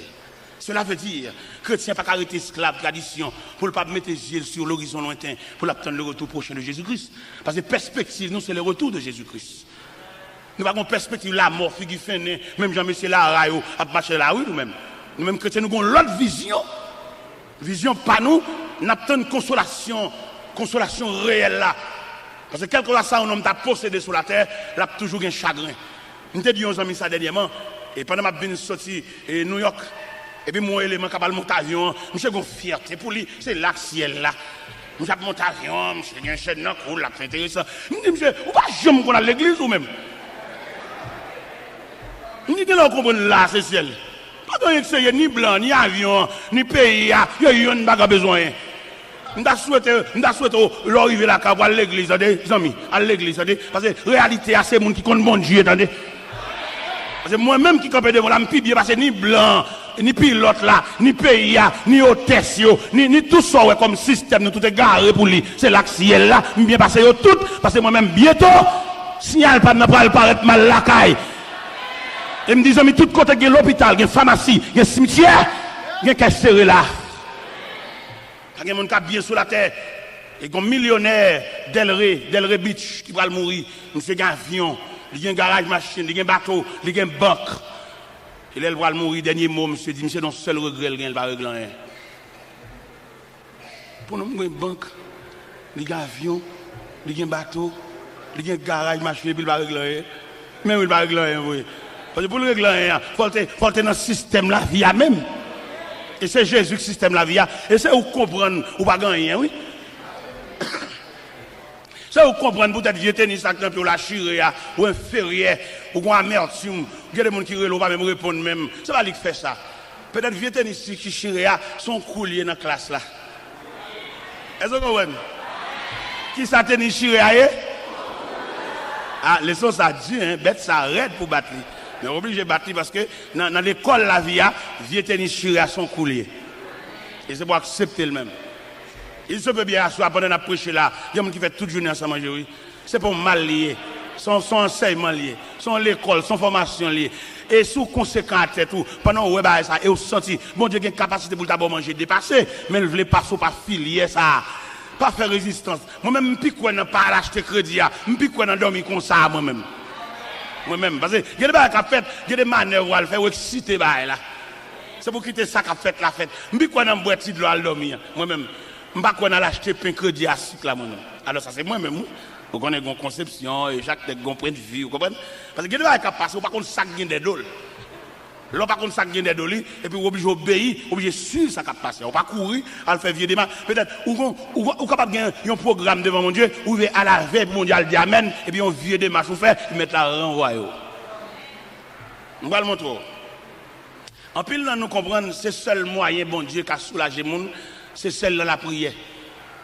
Cela veut dire, chrétien pas arrêter esclave tradition pour ne pas mettre les yeux sur l'horizon lointain pour attendre le retour prochain de Jésus-Christ. Parce que perspective, nous, c'est le retour de Jésus-Christ. Nous avons une perspective, la mort, figure fin, même Jean-Monsieur Larayo, à marcher la rue, nous-mêmes. Nous-mêmes chrétiens, nous avons l'autre vision. Vision pas nous, nous avons une consolation réelle là. Parce que quelque chose ça, un homme t'a possédé sur la terre, il a toujours un chagrin. Nous t'ai dit aux amis ça dernièrement, et pendant que je suis sorti à New York, et puis mon élément qui a monté avion, je suis fierté pour lui, c'est là le ciel là. Je suis monté avion, je suis un chef de cool, là, c'est intéressant. Je me dis, monsieur, vous ne pouvez pas jamais qu'on a l'église ou même. Je me dis, là, on comprend là, c'est ciel. Pas de ni blanc, ni avion, ni pays, il y a un bagage besoin. Je souhaite l'arrivée là, à l'église, des amis, à l'église, parce que la réalité, c'est les gens qui comptent bon Dieu, attendez. Parce que moi-même qui campais devant la m'pibie, parce que ni blanc, ni pilote là, ni pays, ni hôtesse, ni tout ça comme système, nous tout est garé pour lui. C'est là que ciel là, bien passé tout, parce que moi-même bientôt, signal pas n'a pas paraître mal la caille. Et me disent, mais tout côté, il y a l'hôpital, il y a pharmacie, il y a cimetière, il y a caisse serré là. Il y a des gens qui bien sur la terre. Il y a un millionnaire Delray Beach qui va mourir. Il y a un avion, il y a un garage machine, il y a un bateau, il y a une banque. Et là, il va mourir, dernier mot, monsieur dit, monsieur, non, seul regret, il va régler rien. Pour nous, il y a une banque, il y a un avion, il y a un bateau, il y a un garage machine, il va régler rien. Même il va régler rien, oui. Parce que pour le régler, il faut être dans le système la vie même. Et c'est Jésus qui système la vie. Et c'est où comprendre ou pas gagner, oui. C'est où comprendre peut-être que tennis ou la chirée ou un ferrier ou un amertume. Il y a des gens qui ne pas même répondre même. C'est pas lui qui fait ça. Peut-être que tennis qui chirée sont couliers dans la classe là. Est-ce que vous comprenez? Qui ça tennis chirée? Ah, les choses ça dit, hein, bête ça arrête pour battre. Mais obligé de battre parce que dans l'école la vie, vieux tennis chiré à son coulier. Et c'est pour accepter le même. Il se peut bien asseoir pendant la prêche là. Il y a des gens qui font toute journée ensemble manger, oui. C'est pour mal lié. Son enseignement lié. Son l'école, son formation liée. Et sous conséquent à tête, pendant que vous ça, et vous sentez, bon Dieu, il y a une capacité pour d'abord manger dépassé, mais vous ne voulez pas filier ça. Pas faire résistance. Moi-même, je ne peux pas acheter crédit. Je ne peux pas dormir comme ça moi-même. Moi-même, parce que il y a des choses qui fait, il y a des manœuvres à faire, ou exciter là. C'est pour quitter ça qu'a fait la fête. Je ne peux pas boire de l'eau à dormir. Moi-même, je ne peux pas acheter pain crédit à cycle là moi-même. Alors ça c'est moi-même. Vous connaissez une conception, et chaque tête point de vue, vous comprenez? Parce que il y a des choses qui passent, par contre ça gagne des dollars. Là, par contre, ça gagne des dollars, et puis, vous obligez d'obéir, obligé de suivre ça qui passe. On ne va pas courir, à le faire vieux des mains. Peut-être, ou capable de gagner un programme devant mon Dieu, ou à la veille mondiale dit Amen, et puis on vieux des marches, vous faites, vous mettez la renvoyer. On va le montrer. En pile, nous comprenons, c'est le seul moyen, bon Dieu, qui a soulagé le monde, c'est celle dans la prière.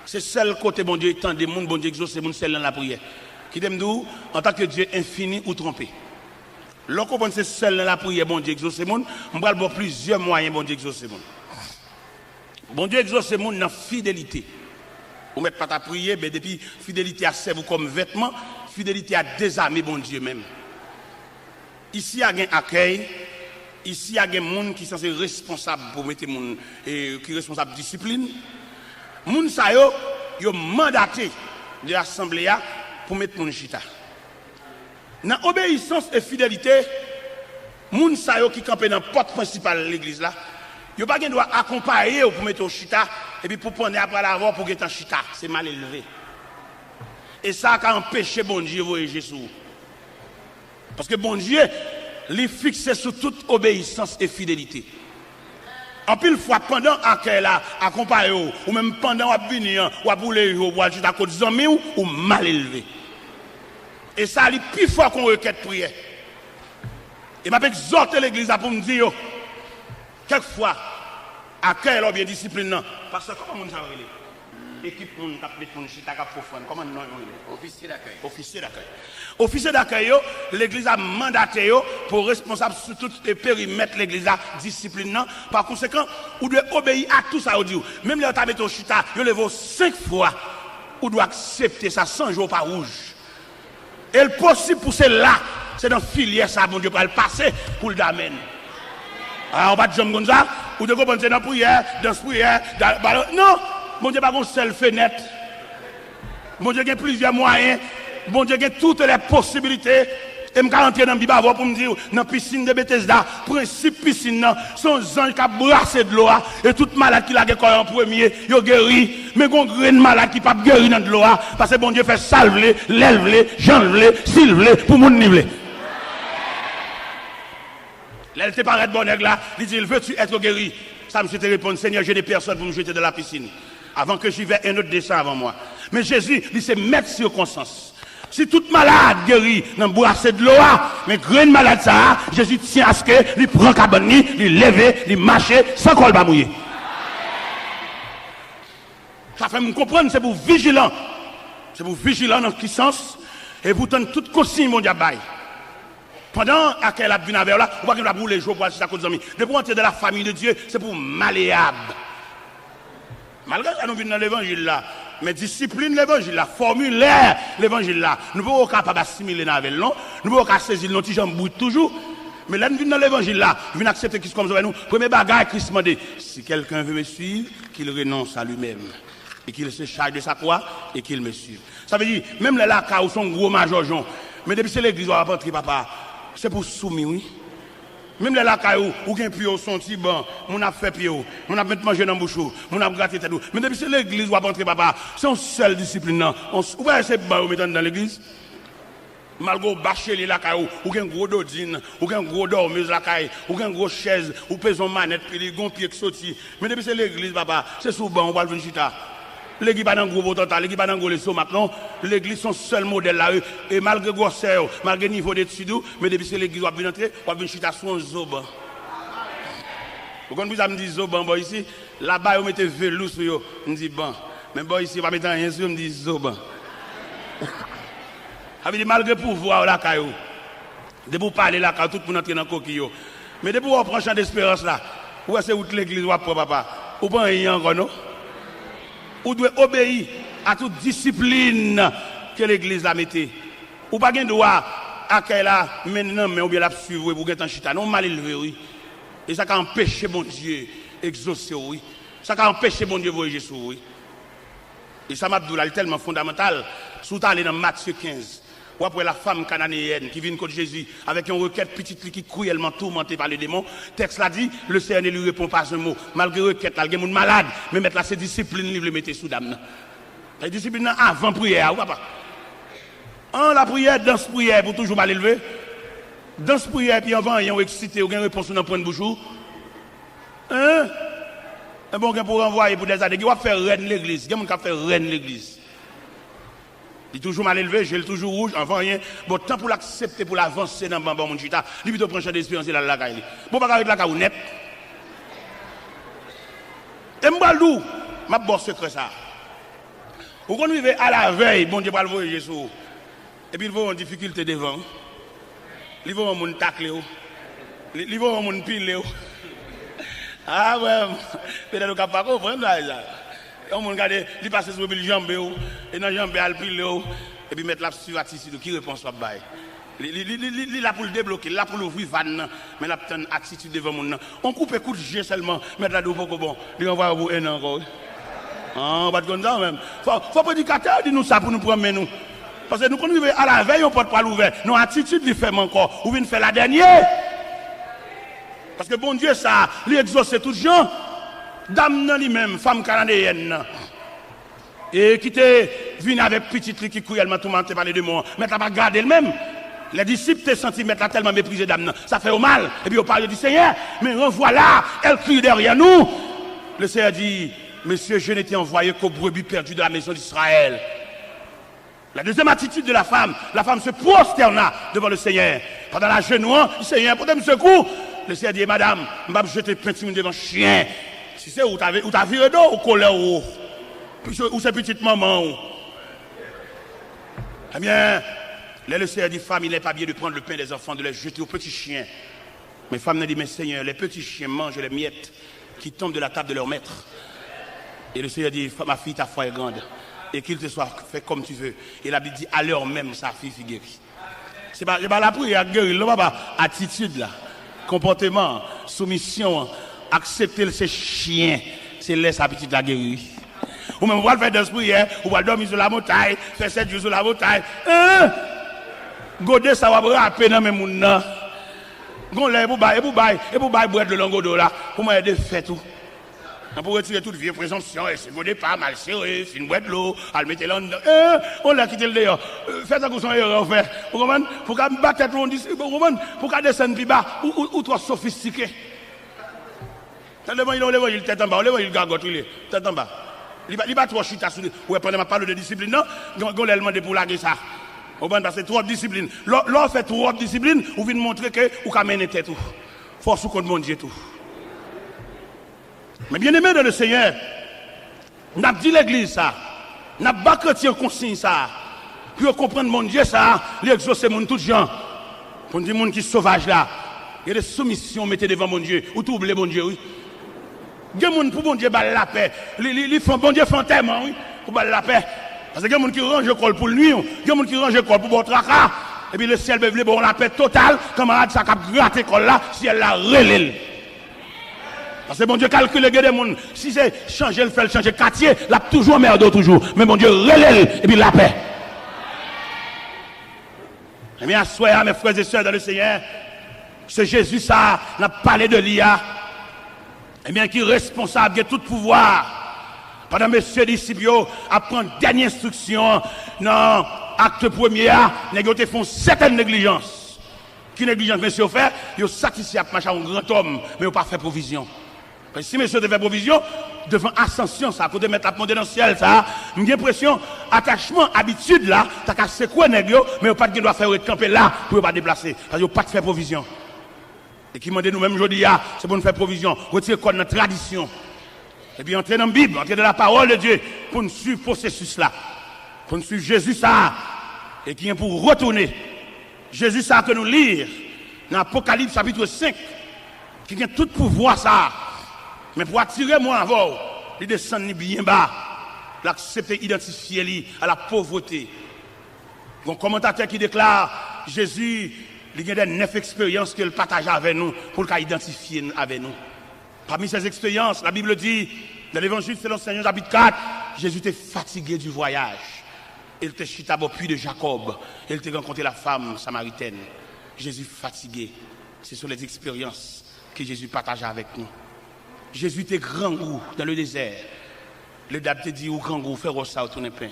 C'est celle côté bon Dieu tant des monde bon Dieu exauce c'est celle dans la prière. Qui t'aime nous en tant que Dieu infini ou trompé. Lorsqu'on pense c'est celle dans la prière bon Dieu exauce monde, on va avoir plusieurs moyens bon Dieu exauce monde. Bon Dieu exauce monde dans fidélité. Vous mettez pas ta prière mais depuis fidélité à servir comme vêtement, fidélité à désarmer bon Dieu même. Ici il y a un accueil. Ici, il y a des gens qui sont responsables pour mettre les gens qui sont responsables de discipline. Les gens sont mandatés de l'Assemblée pour mettre les gens chita. Dans l'obéissance et fidélité, les gens qui campent dans la porte principale de l'église, ils n'ont pas droit accompagner pour mettre les chita et puis pour prendre après l'avoir pour mettre en chita. C'est mal élevé. Et ça a empêché bon Dieu de voyager sur vous. Parce que bon Dieu, les fixer sur toute obéissance et fidélité. En pile fois, pendant accueil là, accompagné ou même pendant à venir, ou à bouler, ou à juste à côté des amis, ou mal élevé. Et ça, c'est plus fort qu'on requête prière. Et m'a exhorté l'église pour me dire, quelquefois, accueil là bien discipline. Parce que comment on ça relève? Équipe on t'a mis pour chita cap profane comment non officier d'accueil officier d'accueil l'église a mandaté pour responsable sur tout le périmètre l'église a discipline par conséquent ou doit obéir à tout ça dit même les t'a mis au chita yo levo 5 fois ou doit accepter ça sans jour par rouge et le possible pour cela c'est dans filière ça bon Dieu pour le passer pour le d'amène alors on va dire comme ça ou de comprendre dans prière non. Bon Dieu n'a pas une seule fenêtre. Bon Dieu a plusieurs moyens. Bon Dieu a toutes les possibilités. Et je vais rentrer dans la Bible pour me dire, dans la piscine de Bethesda, principe piscine, son ange qui a brassé de l'eau. Et toute malade qui l'a guéri en premier, il a guéri. Mais il y a un grain de malade qui n'a pas guéri dans de l'eau. Parce que bon Dieu fait salver, l'élève, j'enlève, s'il pour mon niveau. Là, elle te paraît de bonne là. Il dit, veux-tu être guéri? Ça me te répond, Seigneur, j'ai des personnes pour me jeter dans la piscine. Avant que j'y vais, un autre descend avant moi. Mais Jésus, il s'est mettre circonstance. Si toute malade guérit dans le boisson de l'eau, mais grain malade ça, Jésus tient à ce que, il prend cabani, il lève, il marche, sans qu'on va mouiller. Ça fait me comprendre, c'est pour vigilant. C'est pour vigilant dans quel sens, et pour tendre toute consigne, mon diable. Pendant qu'elle a vu avec là, on va que la boule les jours pour assister à cause de amis. De pour entrer dans la famille de Dieu, c'est pour malléable. Malgré ça, nous venons dans l'évangile là. Mais discipline l'évangile là, formulaire l'évangile là. Nous ne pouvons pas capable assimiler avec l'on. Nous ne pouvons pas saisir nos petits jambes toujours. Mais là, nous venons dans l'évangile là. Nous venons accepter Christ comme ça. Nous, premier bagage, Christ m'a dit, si quelqu'un veut me suivre, qu'il renonce à lui-même. Et qu'il se charge de sa croix et qu'il me suive. Ça veut dire, même les lacas où sont gros major Jean. Mais depuis c'est l'église, on va rentrer, papa. C'est pour soumis, oui. Même les lacailles ou bien pio son petit banc, on a fait pio, on a mis manger dans bouche, on a gratté tête. Mais depuis c'est l'église où va rentrer papa, c'est une seule discipline. On ouais c'est banc mettant dans l'église. Malgré bâcher les lacailles ou bien gros dodine, ou bien gros dormeuse lacaille, ou bien gros chaise, ou pèse en manette puis les gon pied qui sorti. Mais depuis c'est l'église papa, c'est sous banc on va venir chita. L'église pas dans gros potentiel, l'église pas dans gros leçon maintenant, l'église son seul modèle là et malgré grosseur, malgré niveau d'études, mais depuis c'est l'église va venir entrer, va venir chita son zoban. Vous comprenez ça me dit zoban bon ici, là-bas on mettait velours sur yo, on dit bon, mais bon ici va mettre rien sur me dit zoban. Ça veut dire malgré pouvoir là caillou. De pour parler là quand tout pour entrer dans coquillot. Mais de pour prendre champ d'espérance là, où est-ce que l'église va pour papa? Ou pas rien encore non? Ou doit obéir à toute discipline que l'église a mettée. Ou pas de droit à qu'elle a maintenant, mais ou bien la suivre pour être en chita. Non, mal élevé, oui. Et ça a empêché mon Dieu exaucer, oui. Ça a empêché mon Dieu voyager sur, oui. Et ça m'a dit là, tellement fondamental. Sous aller dans Matthieu 15. Ou après la femme cananéenne qui vient contre Jésus avec une requête petite qui est cruellement tourmentée par les démons. Texte l'a dit, le Seigneur ne lui répond pas un mot. Malgré requête, il y a des gens malades, mais mettre là, ces disciplines, il le mettait sous dame. La discipline avant prière, ou pas? La prière, dans ce prière, pour toujours mal élevé. Dans ce prière, puis avant, il y a excité, ou une réponse dans le point de bouche. Hein? Un bon gars pour renvoyer pour des années, il va faire reine l'église. Il y a des gens qui faire reine l'église. Il est toujours mal élevé, j'ai le toujours rouge, enfin rien. Bon, tant pour l'accepter, pour l'avancer dans le bambou, mon chita, il plutôt prendre d'espérance là, la caille. Bon, pas avec la caille net. Et m'balou, m'a bon secret ça. Vous arrivez à la veille, bon Dieu va le voyager sur. Et puis il va en difficulté devant. Il va en moun tacler. Il va en moun pile. Ah ouais, peut-être qu'on pas comprendre ça. On regarde, il passe sur le jambe et dans jambe al pile et puis mettre la sur attitude qui répond soit bail. Il là pour le débloquer, là pour l'ouvrir van, mais la petite attitude devant mon. On coupe coup de jet seulement, mettre la dos pour bon. Il envoie vous un encore. Ah, on va comme ça même. Faut prédicateur dit nous ça pour nous promener nous. Parce que nous quand nous à la veille on porte pas l'ouvert. Nos attitude lui fait encore ou vient faire la dernière. Parce que bon Dieu ça, lui exauce tout gens. Dame nan lui-même, femme canadienne. Et qui était venu avec petite qui cruellement tourmenté par les démons. Mais t'as pas gardé elle-même. Les disciples te senti mettre tellement méprisé dame. Ça fait au mal. Et puis on parle du Seigneur. Mais revoilà, elle crie derrière nous. Le Seigneur dit, monsieur, je n'étais envoyé qu'aux brebis perdues de la maison d'Israël. La deuxième attitude de la femme se prosterna devant le Seigneur. Pendant la genouant, le Seigneur, pour me secours. Le Seigneur dit, madame, je vais jeter peinture devant chien. Si c'est où t'as viré d'eau ou colère ou c'est petite maman. Eh bien, le Seigneur dit, femme, il n'est pas bien de prendre le pain des enfants, de les jeter aux petits chiens. Mais femme n'a dit, mais Seigneur, les petits chiens mangent les miettes qui tombent de la table de leur maître. Et le Seigneur dit, ma fille, ta foi est grande. Et qu'il te soit fait comme tu veux. Et la Bible dit, à l'heure même, sa fille fut guérie. C'est pas la prière guérie, là, pas attitude là, comportement, soumission, accepter ces chiens, c'est laisser sa petite la guérir. Ou même, on va le faire dans ce prière, on va dormir sur la montagne, faire 7 jours sur la montagne. Godé, ça va rapper dans mes mouns. Gon là, et pour bailler boire de l'angodo là, pour moi aider faire tout. On peut retirer toute vieille présomption, et c'est godé pas mal serré, fin boire de l'eau, à le mettre là dedans. On l'a quitté le dehors. Faites ça comme son erreur faire. Vous comprenez? Pour qu'à battre tête on dit, vous comprenez? Pour qu'à descendre plus bas, ou trop sophistiqué. Il tête en bas, il gargote, il tête en bas. Il va trop chuter sur lui. Ouais, pendant ma parole de discipline, non? On l'a demandé pour laguer ça. Au ban parce que trop de discipline. L'on fait trop de discipline, ou vient montrer que vous pouvez mener tête tout. Force ou contre mon Dieu tout. Mais bien aimé de le Seigneur, n'a dit l'église ça, n'a pas chrétien consigne ça. Pour comprendre mon Dieu ça, l'exaucer mon tout gens. Pour dire monde qui sauvage là. Il y a des soumissions mettez devant mon Dieu ou tout oublier mon Dieu oui. Il y a des gens pour bon Dieu balle la paix. Ils font bon Dieu font tellement oui pour balle la paix. Parce qu'il y a des gens qui rangent le col pour le nuit, il y a des gens qui rangent le col pour bon tracas. Et puis le ciel veut bon la paix totale, camarade ça cap gratter col là, si elle la relève. Parce que bon Dieu calcule les gens, si c'est changer le fait changer quartier, là toujours merde toujours. Mais bon Dieu relève et puis la paix. Eh bien, soyez mes frères et sœurs dans le Seigneur, ce Jésus ça n'a parlé de l'IA. Eh bien, qui est responsable de tout pouvoir. Pendant messieurs disciples apprendre dernière instruction, non, acte premier, ils font certaines négligences. Qui négligence, messieurs, fait, ils satisfait à marcher un grand homme, mais ils n'ont pas fait provision. Parce que si messieurs devaient provision, devant ascension, ça, pour de mettre la monter dans le ciel, ça, j'ai l'impression, attachement, habitude là, t'as qu'à secouer négligence, mais ils n'ont pas de doit faire camper là, pour ne pas déplacer. Parce qu'ils n'ont pas de faire provision. Et qui m'a dit nous-mêmes aujourd'hui, c'est pour nous faire provision, retirer quoi notre tradition. Et puis entrer dans la Bible, entrer dans la parole de Dieu, pour nous suivre le processus là. Pour nous suivre Jésus ça, et qui est pour retourner. Jésus ça que nous lire dans Apocalypse chapitre 5, qui a tout pouvoir ça. Mais pour attirer moi avant, il descend bien bas, l'accepter, identifier lui à la pauvreté. Un commentateur qui déclare Jésus, il y a des 9 expériences qu'il partage avec nous pour qu'il identifie avec nous. Parmi ces expériences, la Bible dit, dans l'évangile selon Seigneur chapitre 4, Jésus était fatigué du voyage. Il était chita au puits de Jacob. Il était rencontré la femme samaritaine. Jésus fatigué. Ce sont les expériences que Jésus partage avec nous. Jésus était grand goût dans le désert. Le date dit au grand goût, faire ça au tourner pain.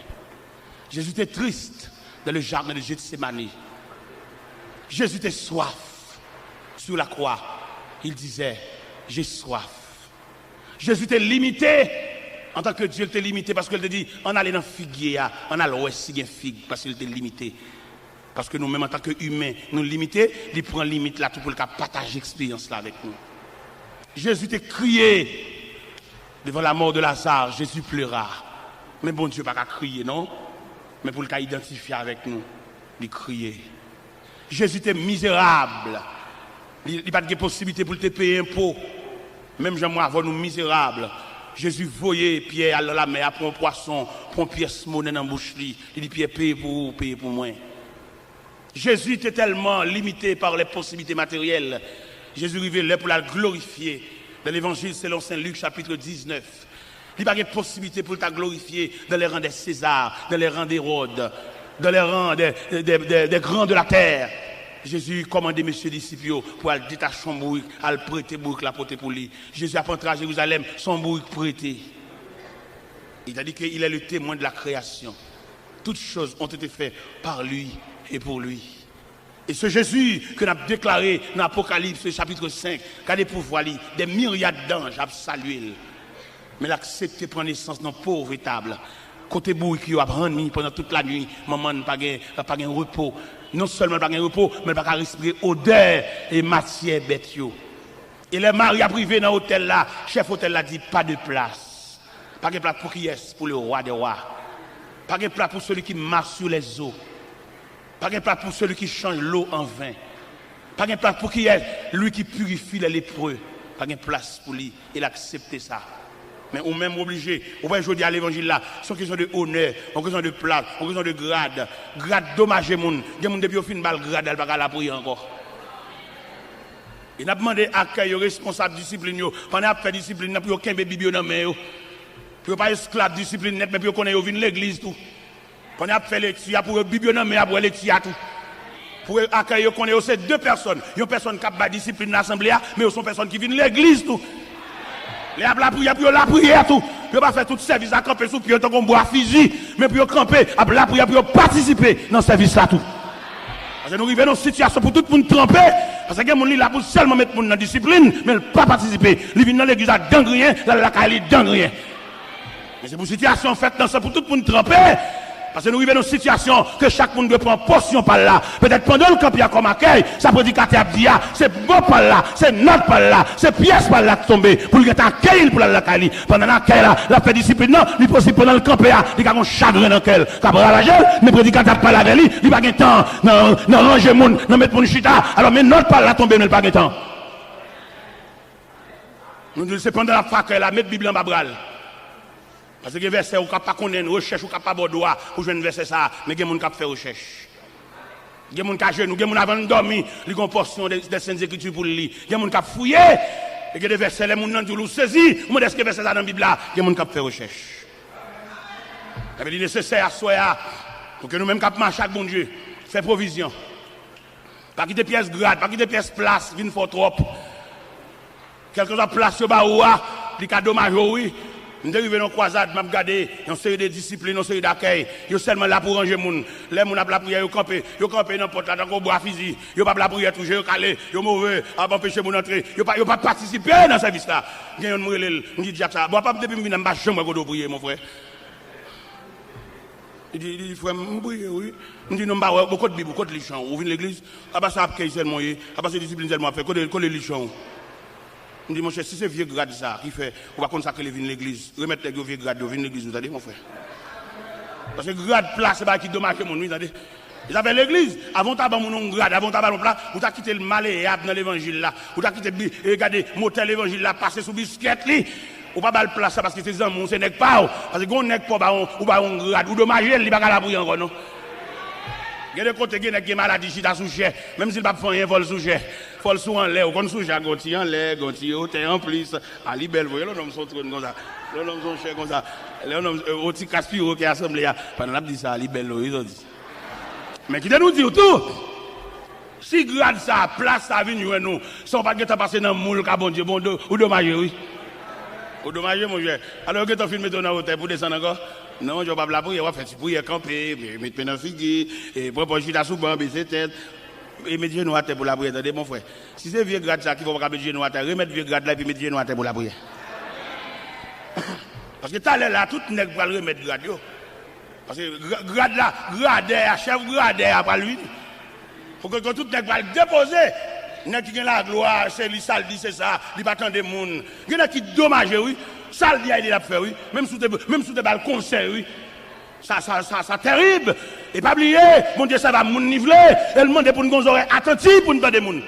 Jésus était triste dans le jardin de Gethsémani. Jésus était soif sur la croix. Il disait, j'ai soif. Jésus était limité en tant que Dieu était limité parce qu'il te dit, on allait dans figuier, on allait où est-ce qu'il y a figue parce qu'il était limité. Parce que nous-mêmes en tant qu'humains, nous limités, il prend limite là tout pour le cas partager l'expérience là avec nous. Jésus était crié Devant la mort de Lazare, Jésus pleura. Mais bon Dieu, pas qu'à crier, non? Mais pour le cas identifier avec nous, il criait. Jésus était misérable. Il n'y a pas de possibilité pour te payer un impôt. Même Jean-moi, avant nous misérables. Jésus voyait Pierre à la mer, prendre un poisson, prendre une pièce monnaie dans la bouche. Il dit Pierre, paye pour vous, paye pour moi. Jésus était tellement limité par les possibilités matérielles. Jésus arrivait pour la glorifier. Dans l'évangile selon Saint Luc, chapitre 19. Il n'y a pas de possibilité pour la glorifier dans les rangs des Césars, dans les rangs d'Hérode, dans les rangs des grands de la terre. Jésus commandait messieurs disciples pour aller détacher son bourrique, aller prêter bourrique la porter pour lui. Jésus a rentré à Jérusalem, son bourrique prêté. Il a dit qu'il est le témoin de la création. Toutes choses ont été faites par lui et pour lui. Et ce Jésus que nous avons déclaré dans l'Apocalypse chapitre 5, qui a des pouvoirs, des myriades d'anges à saluer. Mais il a accepté de prendre naissance dans le pauvre étable. Côté bourrique, il a rendu pendant toute la nuit, maman n'a pas de repos. Non seulement pas de repos, mais pas de respirer odeur et matière bête. Et les maris a privé dans l'hôtel là, chef hôtel là dit pas de place. Pas de place pour qui est, pour le roi des rois. Pas de place pour celui qui marche sur les eaux. Pas de place pour celui qui change l'eau en vin. Pas de place pour qui est, lui qui purifie les lépreux. Pas de place pour lui. Il a accepté ça. Mais on même obligé, on va aujourd'hui à l'évangile là, c'est une question de honneur, une question de place, une question de grade. Grade dommage moun. Il y a moun depuis au fin bal grade, elle va pas la prier encore. Il a demandé à accueil responsable discipline pendant a fait discipline pour aucun bébé dans main yo. Pour pas esclave discipline net mais pour connaît yo vinn l'église tout. Pendant a fait lecture pour bibio dans main pour lecture tout. Pour accueil connaît c'est deux personnes, une personne qui a discipline l'assemblée mais sont personnes qui viennent l'église tout. Les la prière pour la prière tout. Pour pas faire tout service à camper sous pied tant qu'on boit fusil, mais pour camper à la prière pour participer dans service là tout. Parce que nous arrivons dans une situation pour tout le monde tremper parce que les gens là pour seulement mettre monde dans la discipline mais ne pas participer. Ils viennent dans l'église à dangrien, dans la caille dangrien. Mais c'est pour une situation faite dans ça pour tout le monde tremper. Parce que nous arrivons dans une situation que chaque monde doit prendre portion par là. Peut-être pendant le camp, il y a comme accueil, ça prédicateur dit, c'est bon par là, c'est notre par là, c'est pièce par là qui tombe pour qu'il accueille pour la Cali. Pendant l'accueil là, la fait discipline, non, il possible pendant le camp, il y a un chagrin dans lequel, capra la gel, mais prédicateur parle avec lui, il n'y a pas de temps, non, ranger monde, non, mettre mon chita, alors mais notre par là tombe, mais il n'y a pas de temps. Nous disons, c'est pendant la fac, là, mettre Bible en babral. Parce que les versets, on ne peut pas connaître, recherche, on ne peut pas avoir pour jouer un verset ça, mais il y a des gens qui font recherche. Il y a des gens qui genoux, il y a des gens qui avant de dormir, ils ont une portion des Saintes Écritures pour le lire. Il y a des gens qui fouillé, et il y a des versets, les gens qui ont saisi, ou est-ce que verset ça dans la Bible là, il y a des gens qui font recherche. Il est nécessaire à soi, pour que nous-mêmes qui marchons avec bon Dieu, faire provision. Pas quitter pièces grade, pas quitter pièces place, vine fort trop. Quelque chose à place sur Baoua, il y a dommage, oui. Nous arrivons dans la croisade, nous regardons une série de disciplines, une série d'accueil. Ils sont seulement là pour ranger les gens. Les gens ont la prière, ils campent dans la porte, dans le bois fusil. Ils n'ont pas la prière, toujours calé, ils sont mauvais, ils n'ont empêché mon entrée. Ils n'ont pas participé dans ce service là. Il y a un mourir, on dit Jack ça. Bon, pas depuis que je ne vais jamais prier, mon frère. Il dit, frère, je prie, oui. On dit, non, beaucoup de Bible, beaucoup de lichons. Vous venez l'église, ah bah ça a pris seulement, ah bah c'est discipline seulement fait, que les lichons. On dit, mon cher, si c'est vieux grade ça, qui fait, on va consacrer les vignes de l'église, remettre les vieux grades de vignes de l'église, vous savez, mon frère. Parce que grade place, c'est pas qui dommage que mon nuit, vous savez. Ils avaient l'église, avant d'avoir mon grade, avant d'avoir mon plat, vous avez quitté le malléable dans l'évangile là, vous avez quitté, regardez, motel l'évangile là, passer sous biscuit, ou pas le place parce que c'est un c'est n'est pas, parce que on n'est pas, ou pas on grade, ou dommage, il va pas la bouillir encore, non. Il y a des côtés qui ont maladie qui sont sous cher, même s'il ne va pas faire un vol sous cher. Il faut le sous en l'air, ou qu'on sous cher, gonti en l'air, gonti en plus. À Libel, vous voyez, l'homme sont trop comme ça. L'homme sont chers comme ça. L'homme, au petit Caspiro qui est assemblé, pendant la dit ça, à Libel, ils ont dit. Mais qui nous dit tout? Si grade ça, place ça, vient nous, sans pas que tu passes dans le moule, bon Dieu, bon Dieu, ou dommage, oui. Ou dommage, mon cher. Alors que tu as filmé ton hôtel pour descendre encore? Non, je ne vais pas la prier, on va faire prier camper, mettre dans le figuier, et pour pas la souban, baisser tête, et mettre Dieu noir pour la prière. Attendez, mon frère. Si c'est vieux grade ça, qu'il faut pas mettre Dieu noir, remettre vieux grade là, et puis mettre Dieu noir pour la prière. Parce que tu as là, tout le monde va remettre grade. Parce que grade là, grade, chef grade, après lui. Il faut que tout le monde va le déposer. N'a qui la gloire, c'est lui ça dit c'est ça, il pas tant de monde. Il y a qui dommage oui, ça dit il a fait oui, même sous des balles concert oui. Ça terrible. Et pas oublier, mon Dieu ça va moun niveler, et le monde pour nous oreilles attentives pour nous pas de monde.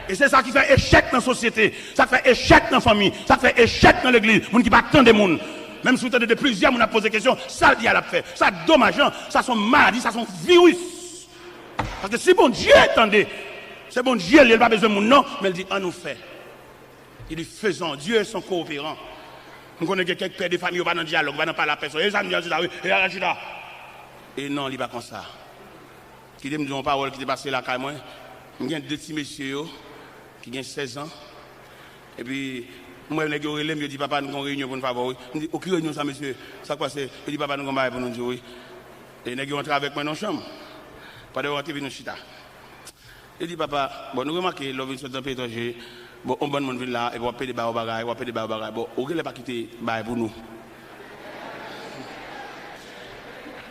Et c'est ça qui fait échec dans la société, ça fait échec dans la famille, ça fait échec dans l'église, moun qui pas tant de monde. Même si vous avez de plusieurs, on a posé question, ça dit à la fait, ça dommageant, ça sont maladies, ça sont virus. Parce que si bon Dieu attendez, c'est bon Dieu, il n'a pas besoin de mon nom, mais il dit, en nous fait. Il dit, faisons, Dieu est son coopérant. On connaît quelques pères de famille, on va dans le dialogue, on va dans parler à la personne, et ça me dit, et non, il n'est pas comme ça. Qui me dit une parole qui est passée là, quand moi, il y a deux petits messieurs qui ont 16 ans, et puis, moi, je me dis, papa, nous avons une réunion pour nous faire. Je dis, aucune réunion, ça, monsieur, ça quoi c'est? Je dis, papa, nous avons une pour nous dire, oui. Et nous avons avec moi dans la chambre. Pas de rentrer, nous chita. Je dis, papa, bon, nous remarquons, l'homme est dans le pays, bon, on bonne monde là, et on va payer des barres au bagage, on va payer des barres au bagage. Bon, on ne pas quitter les pour nous.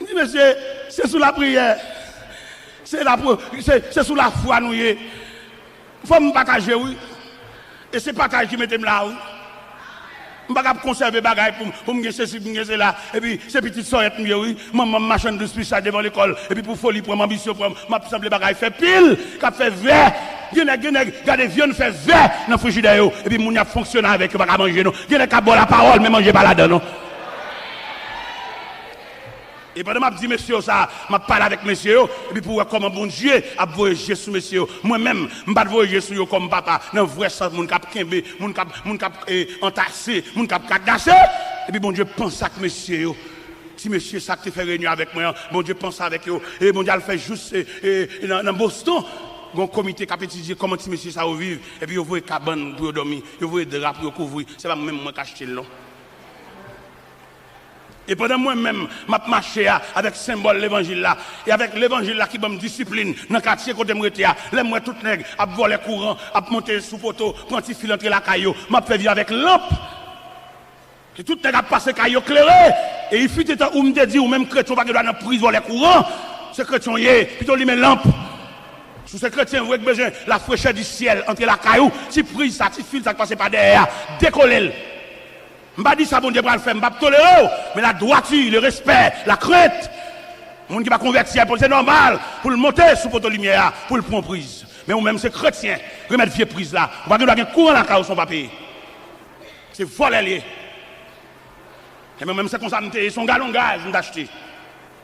Je dis, monsieur, c'est sous la prière. C'est sous la foi, nous. Il faut me partager, oui. Et c'est partage qui mettez là, oui. Je ne peux pas conserver les bagages pour me ceci, pour me là. Et puis, ces petites soeurs, oui, maman machin de spécial devant l'école. Et puis, pour folie, pour ambition, pour ma semble les bagages, fait pile, qui fait vert. Regardez, viande fait vert dans le frigidaire. Et puis, mon y a fonctionné avec, pas manger, non. Il y a qui boire la parole, mais manger pas là-dedans, non. Et pendant que je dis, monsieur, ça, je parle avec monsieur, et puis pour voir comment bon Dieu a voyagé sur monsieur. Moi-même, je ne vais pas voyager sur comme papa. Dans le vrai sens, mon cap kembe, mon cap entassé, mon cap cadassé. Et puis bon Dieu pense à monsieur. Si monsieur ça qui fait réunion avec moi, bon Dieu pense avec eux. Et bon Dieu le fait juste dans Boston. Un comité qui a étudié comment si monsieur ça vivre. Et puis vous voyez cabane pour dormir, vous voyez des draps pour couvrir. C'est pas même moi qui achète le long. Et pendant moi-même, je marche avec le symbole de l'évangile là. Et avec l'évangile là qui me discipline dans le quartier côté de là. Les moi tout nègre, à voler courant, à monter sous poteau, prendre un fil entre la caillou. Je fais vivre avec lampe. Et tout nègre a passé caillou éclairé. Et il fut temps où me dit, ou même chrétien, pas que dans la prise voler courant. Ce chrétien y est, plutôt lui met lampe. Sous ce chrétien, vous avez besoin de la fraîcheur du ciel entre la caillou. Si prise ça, si fil ça passe par derrière, décoller. Je ne dis pas ça, bon Dieu, pour le faire, je ne vais pas tolérer, mais la droiture, le respect, la crainte, le monde qui va convertir, c'est normal, pour le monter sous votre lumière, pour le prendre prise. Mais ou même c'est chrétien, remettre vieux prise là, on va avoir un courant dans la caille, son papier. C'est voler. Et même c'est comme ça, son galon de gaz, je acheté.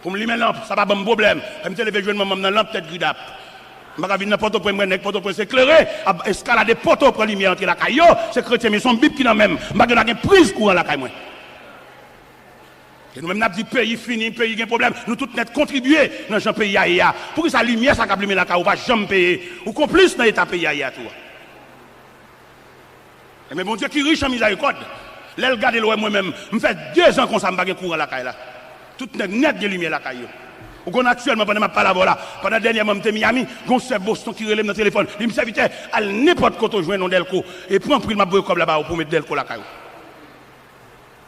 Pour me mettre lampe, ça va pas de problème. Je me lever jouer dans la lampe, peut-être gridap. Je ne vais pas venir n'importe quoi, n'importe c'est éclairé, escalader poteau pour lumière entre la caillou, c'est chrétien, mais son bip qui n'a même, je vais avoir une prise courant la caille. Et nous-mêmes, nous avons dit pays fini, pays qui a un problème, nous tous net contribuer dans ce pays aïe. Pour que sa lumière, ça capte la caille, on va jamais payer. Ou complice dans l'état pays aïe tout. Mais bon Dieu qui est riche en miséricorde, là, regardez le moi-même, je fais 2 ans qu'on s'en bat courant la caille là. Tout net de lumière la caille. Ou actuellement, pendant ma parole là, pendant dernièrement, je suis Miami, je Boston qui relève dans le téléphone. Il me s'invite à n'importe quoi, je dans Delco. Et prends pris ma boue comme là-bas pour mettre Delco la caille.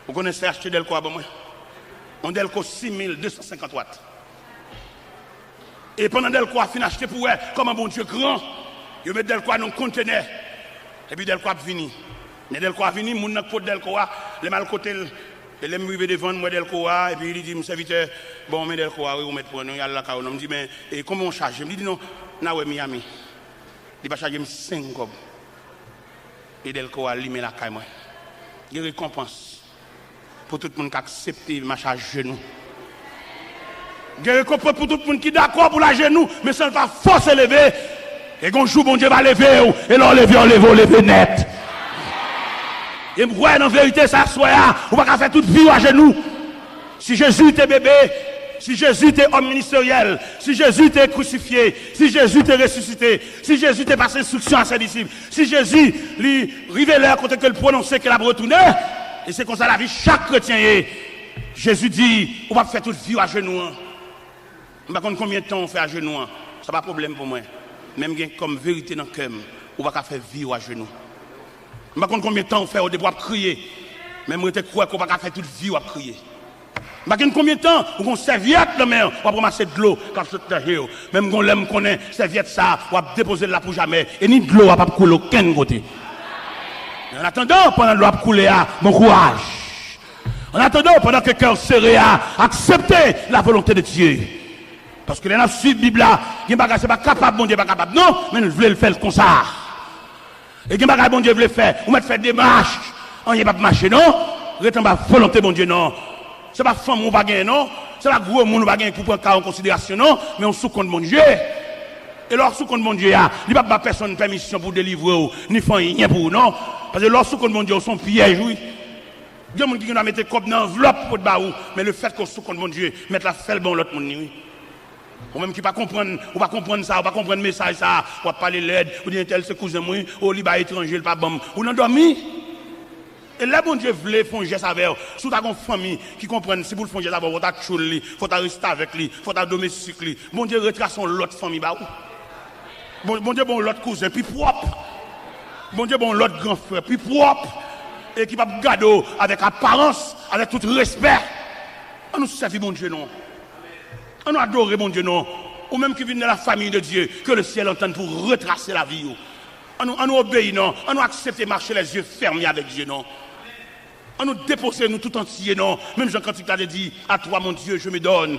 Vous connaissez acheter Delco avant moi? On Delco 6250 watts. Et pendant Delco a fini acheter pour elle, comme un bon Dieu grand, il met Delco dans un conteneur. Et puis Delco a fini. Mais Delco a fini, mon n'a pas Delco, les mal côté. Et les me devant moi Delco et puis il dit mon serviteur bon mais Delco oui on met pour nous il y a la caille on me dit mais comment on charge je me dis non na ouais Miami il va charger 5 cob et Delco a limé la caille moi il récompense pour tout le monde qui accepte ma charge genou il récompense pour tout le monde qui d'accord pour la genou mais ça va forcer lever et quand jour bon Dieu va lever et l'on lever net. Et moi, en vérité, ça soit, on va faire toute vie à genoux. Si Jésus était bébé, si Jésus était homme ministériel, si Jésus était crucifié, si Jésus était ressuscité, si Jésus était passé instruction à ses disciples, si Jésus lui révélait quand il prononçait qu'il a retourné, et c'est comme ça la vie, chaque chrétien est. Jésus dit, on va faire toute vie à genoux. Je ne sais pas combien de temps on fait à genoux. Ça n'a pas de problème pour moi. Même comme vérité dans le cœur, on va faire vie à genoux. Je ne sais pas combien de temps on fait au début à crier. Même si on croit qu'on va faire toute vie à crier. Maintenant, combien de temps, on serviette dans la main, on va ramasser de l'eau, quand même on l'aime connaît, serviette ça, on va déposer là pour jamais, et ni de l'eau, on va pas couler aucun côté. En attendant, pendant que l'eau va couler, bon courage. En attendant, pendant que le cœur serré, accepter la volonté de Dieu. Parce que les gens suivent la Bible, il n'y a pas capable, bon Dieu, pas capable. Non, mais nous voulons le faire comme ça. Et il n'y a pas bon Dieu veut le faire. Ou mettre faire des marches. On n'y a pas marcher, non. Rétant pas volonté, bon Dieu, non. C'est pas femme ou pas gagner, non. C'est pas gros monde ou pas gagner pour prendre en considération, non. Mais on sous compte mon Dieu. Et lorsque sous compte mon Dieu, il n'y a pas personne permission pour délivrer, ni faire rien pour non. Parce que lorsque sous compte mon Dieu, son piège, oui. Dieu monde qui nous a mis comme dans l'enveloppe pour baou, mais le fait qu'on sous compte mon Dieu, mettre la felle bon l'autre monde, oui. Ou même qui pas comprendre, ou pas comprendre ça, ou pas comprendre le message ça, ou pas parler l'aide, ou dire tel c'est cousin moi, ou liba étranger, le pas bon, ou non dormi. Et là, bon Dieu voulait faire un geste avec eux. Si tu as une famille qui comprend, si vous le faites un geste avec eux, il faut tchoul li, faut rester avec lui, faut domestique lui. Bon Dieu retrace l'autre famille bah bon Dieu bon l'autre cousin puis propre. Bon Dieu bon l'autre grand frère puis propre et qui va garder avec apparence, avec tout respect. On nous servir bon Dieu non. On nous adorer bon Dieu non. Ou même qui viennent de la famille de Dieu, que le ciel entende pour retracer la vie. On nous obéit non. On nous accepte marcher les yeux fermés avec Dieu non. On nous dépose nous tout entier, non. Même Jean Cantique t'a dit, à toi mon Dieu, je me donne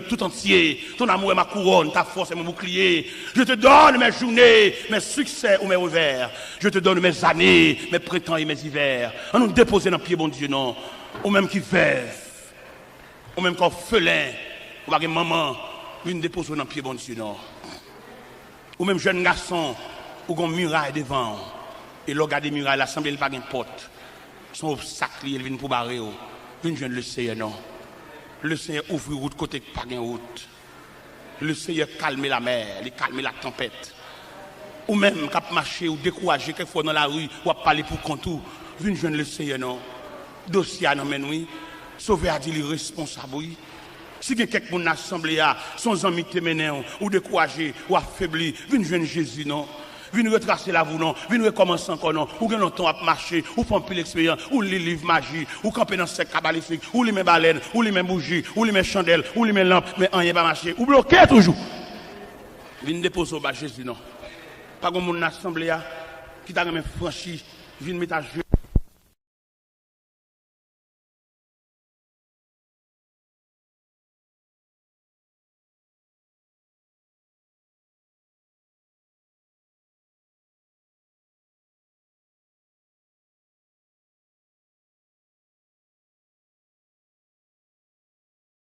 tout entier. Ton amour est ma couronne, ta force est mon bouclier. Je te donne mes journées, mes succès ou mes revers. Je te donne mes années, mes printemps et mes hivers. On nous dépose dans le pied, mon Dieu, non. Ou même qui veuve, ou même qu'orphelin, ou même maman, une dépose dans le pied, mon Dieu, non. Ou même jeune garçon, ou un muraille devant. Et le regarde des murailles, l'assemblée, il n'y a pas de porte. Son obstacle, il vient pour barrer. Une jeune le Seigneur, non. Le Seigneur ouvre route côté pas de route. Le Seigneur calme la mer, il calme la tempête. Ou même, quand marcher ou décourager quelquefois dans la rue, ou parler pour contour. Une jeune le Seigneur, non. Dossier à nous, oui. Sauver à dire responsable, oui. Si quelqu'un dans l'assemblée, son ami te mène, ou décourager, ou affaibli, une jeune Jésus, non. Viens retracer la vous non, viens recommencer encore non, ou gagne temps à marcher, ou prendre plus l'expérience, ou les livres magie, ou camper dans ce cabalistique, ou les mêmes baleines, ou les mêmes bougies, ou les mêmes chandelles, ou les mêmes lampes, mais rien pas marcher, ou bloquer toujours. Viens déposer au bas Jésus non. Pas comme mon assemblée qui t'a même franchi, viens mettre à jouer.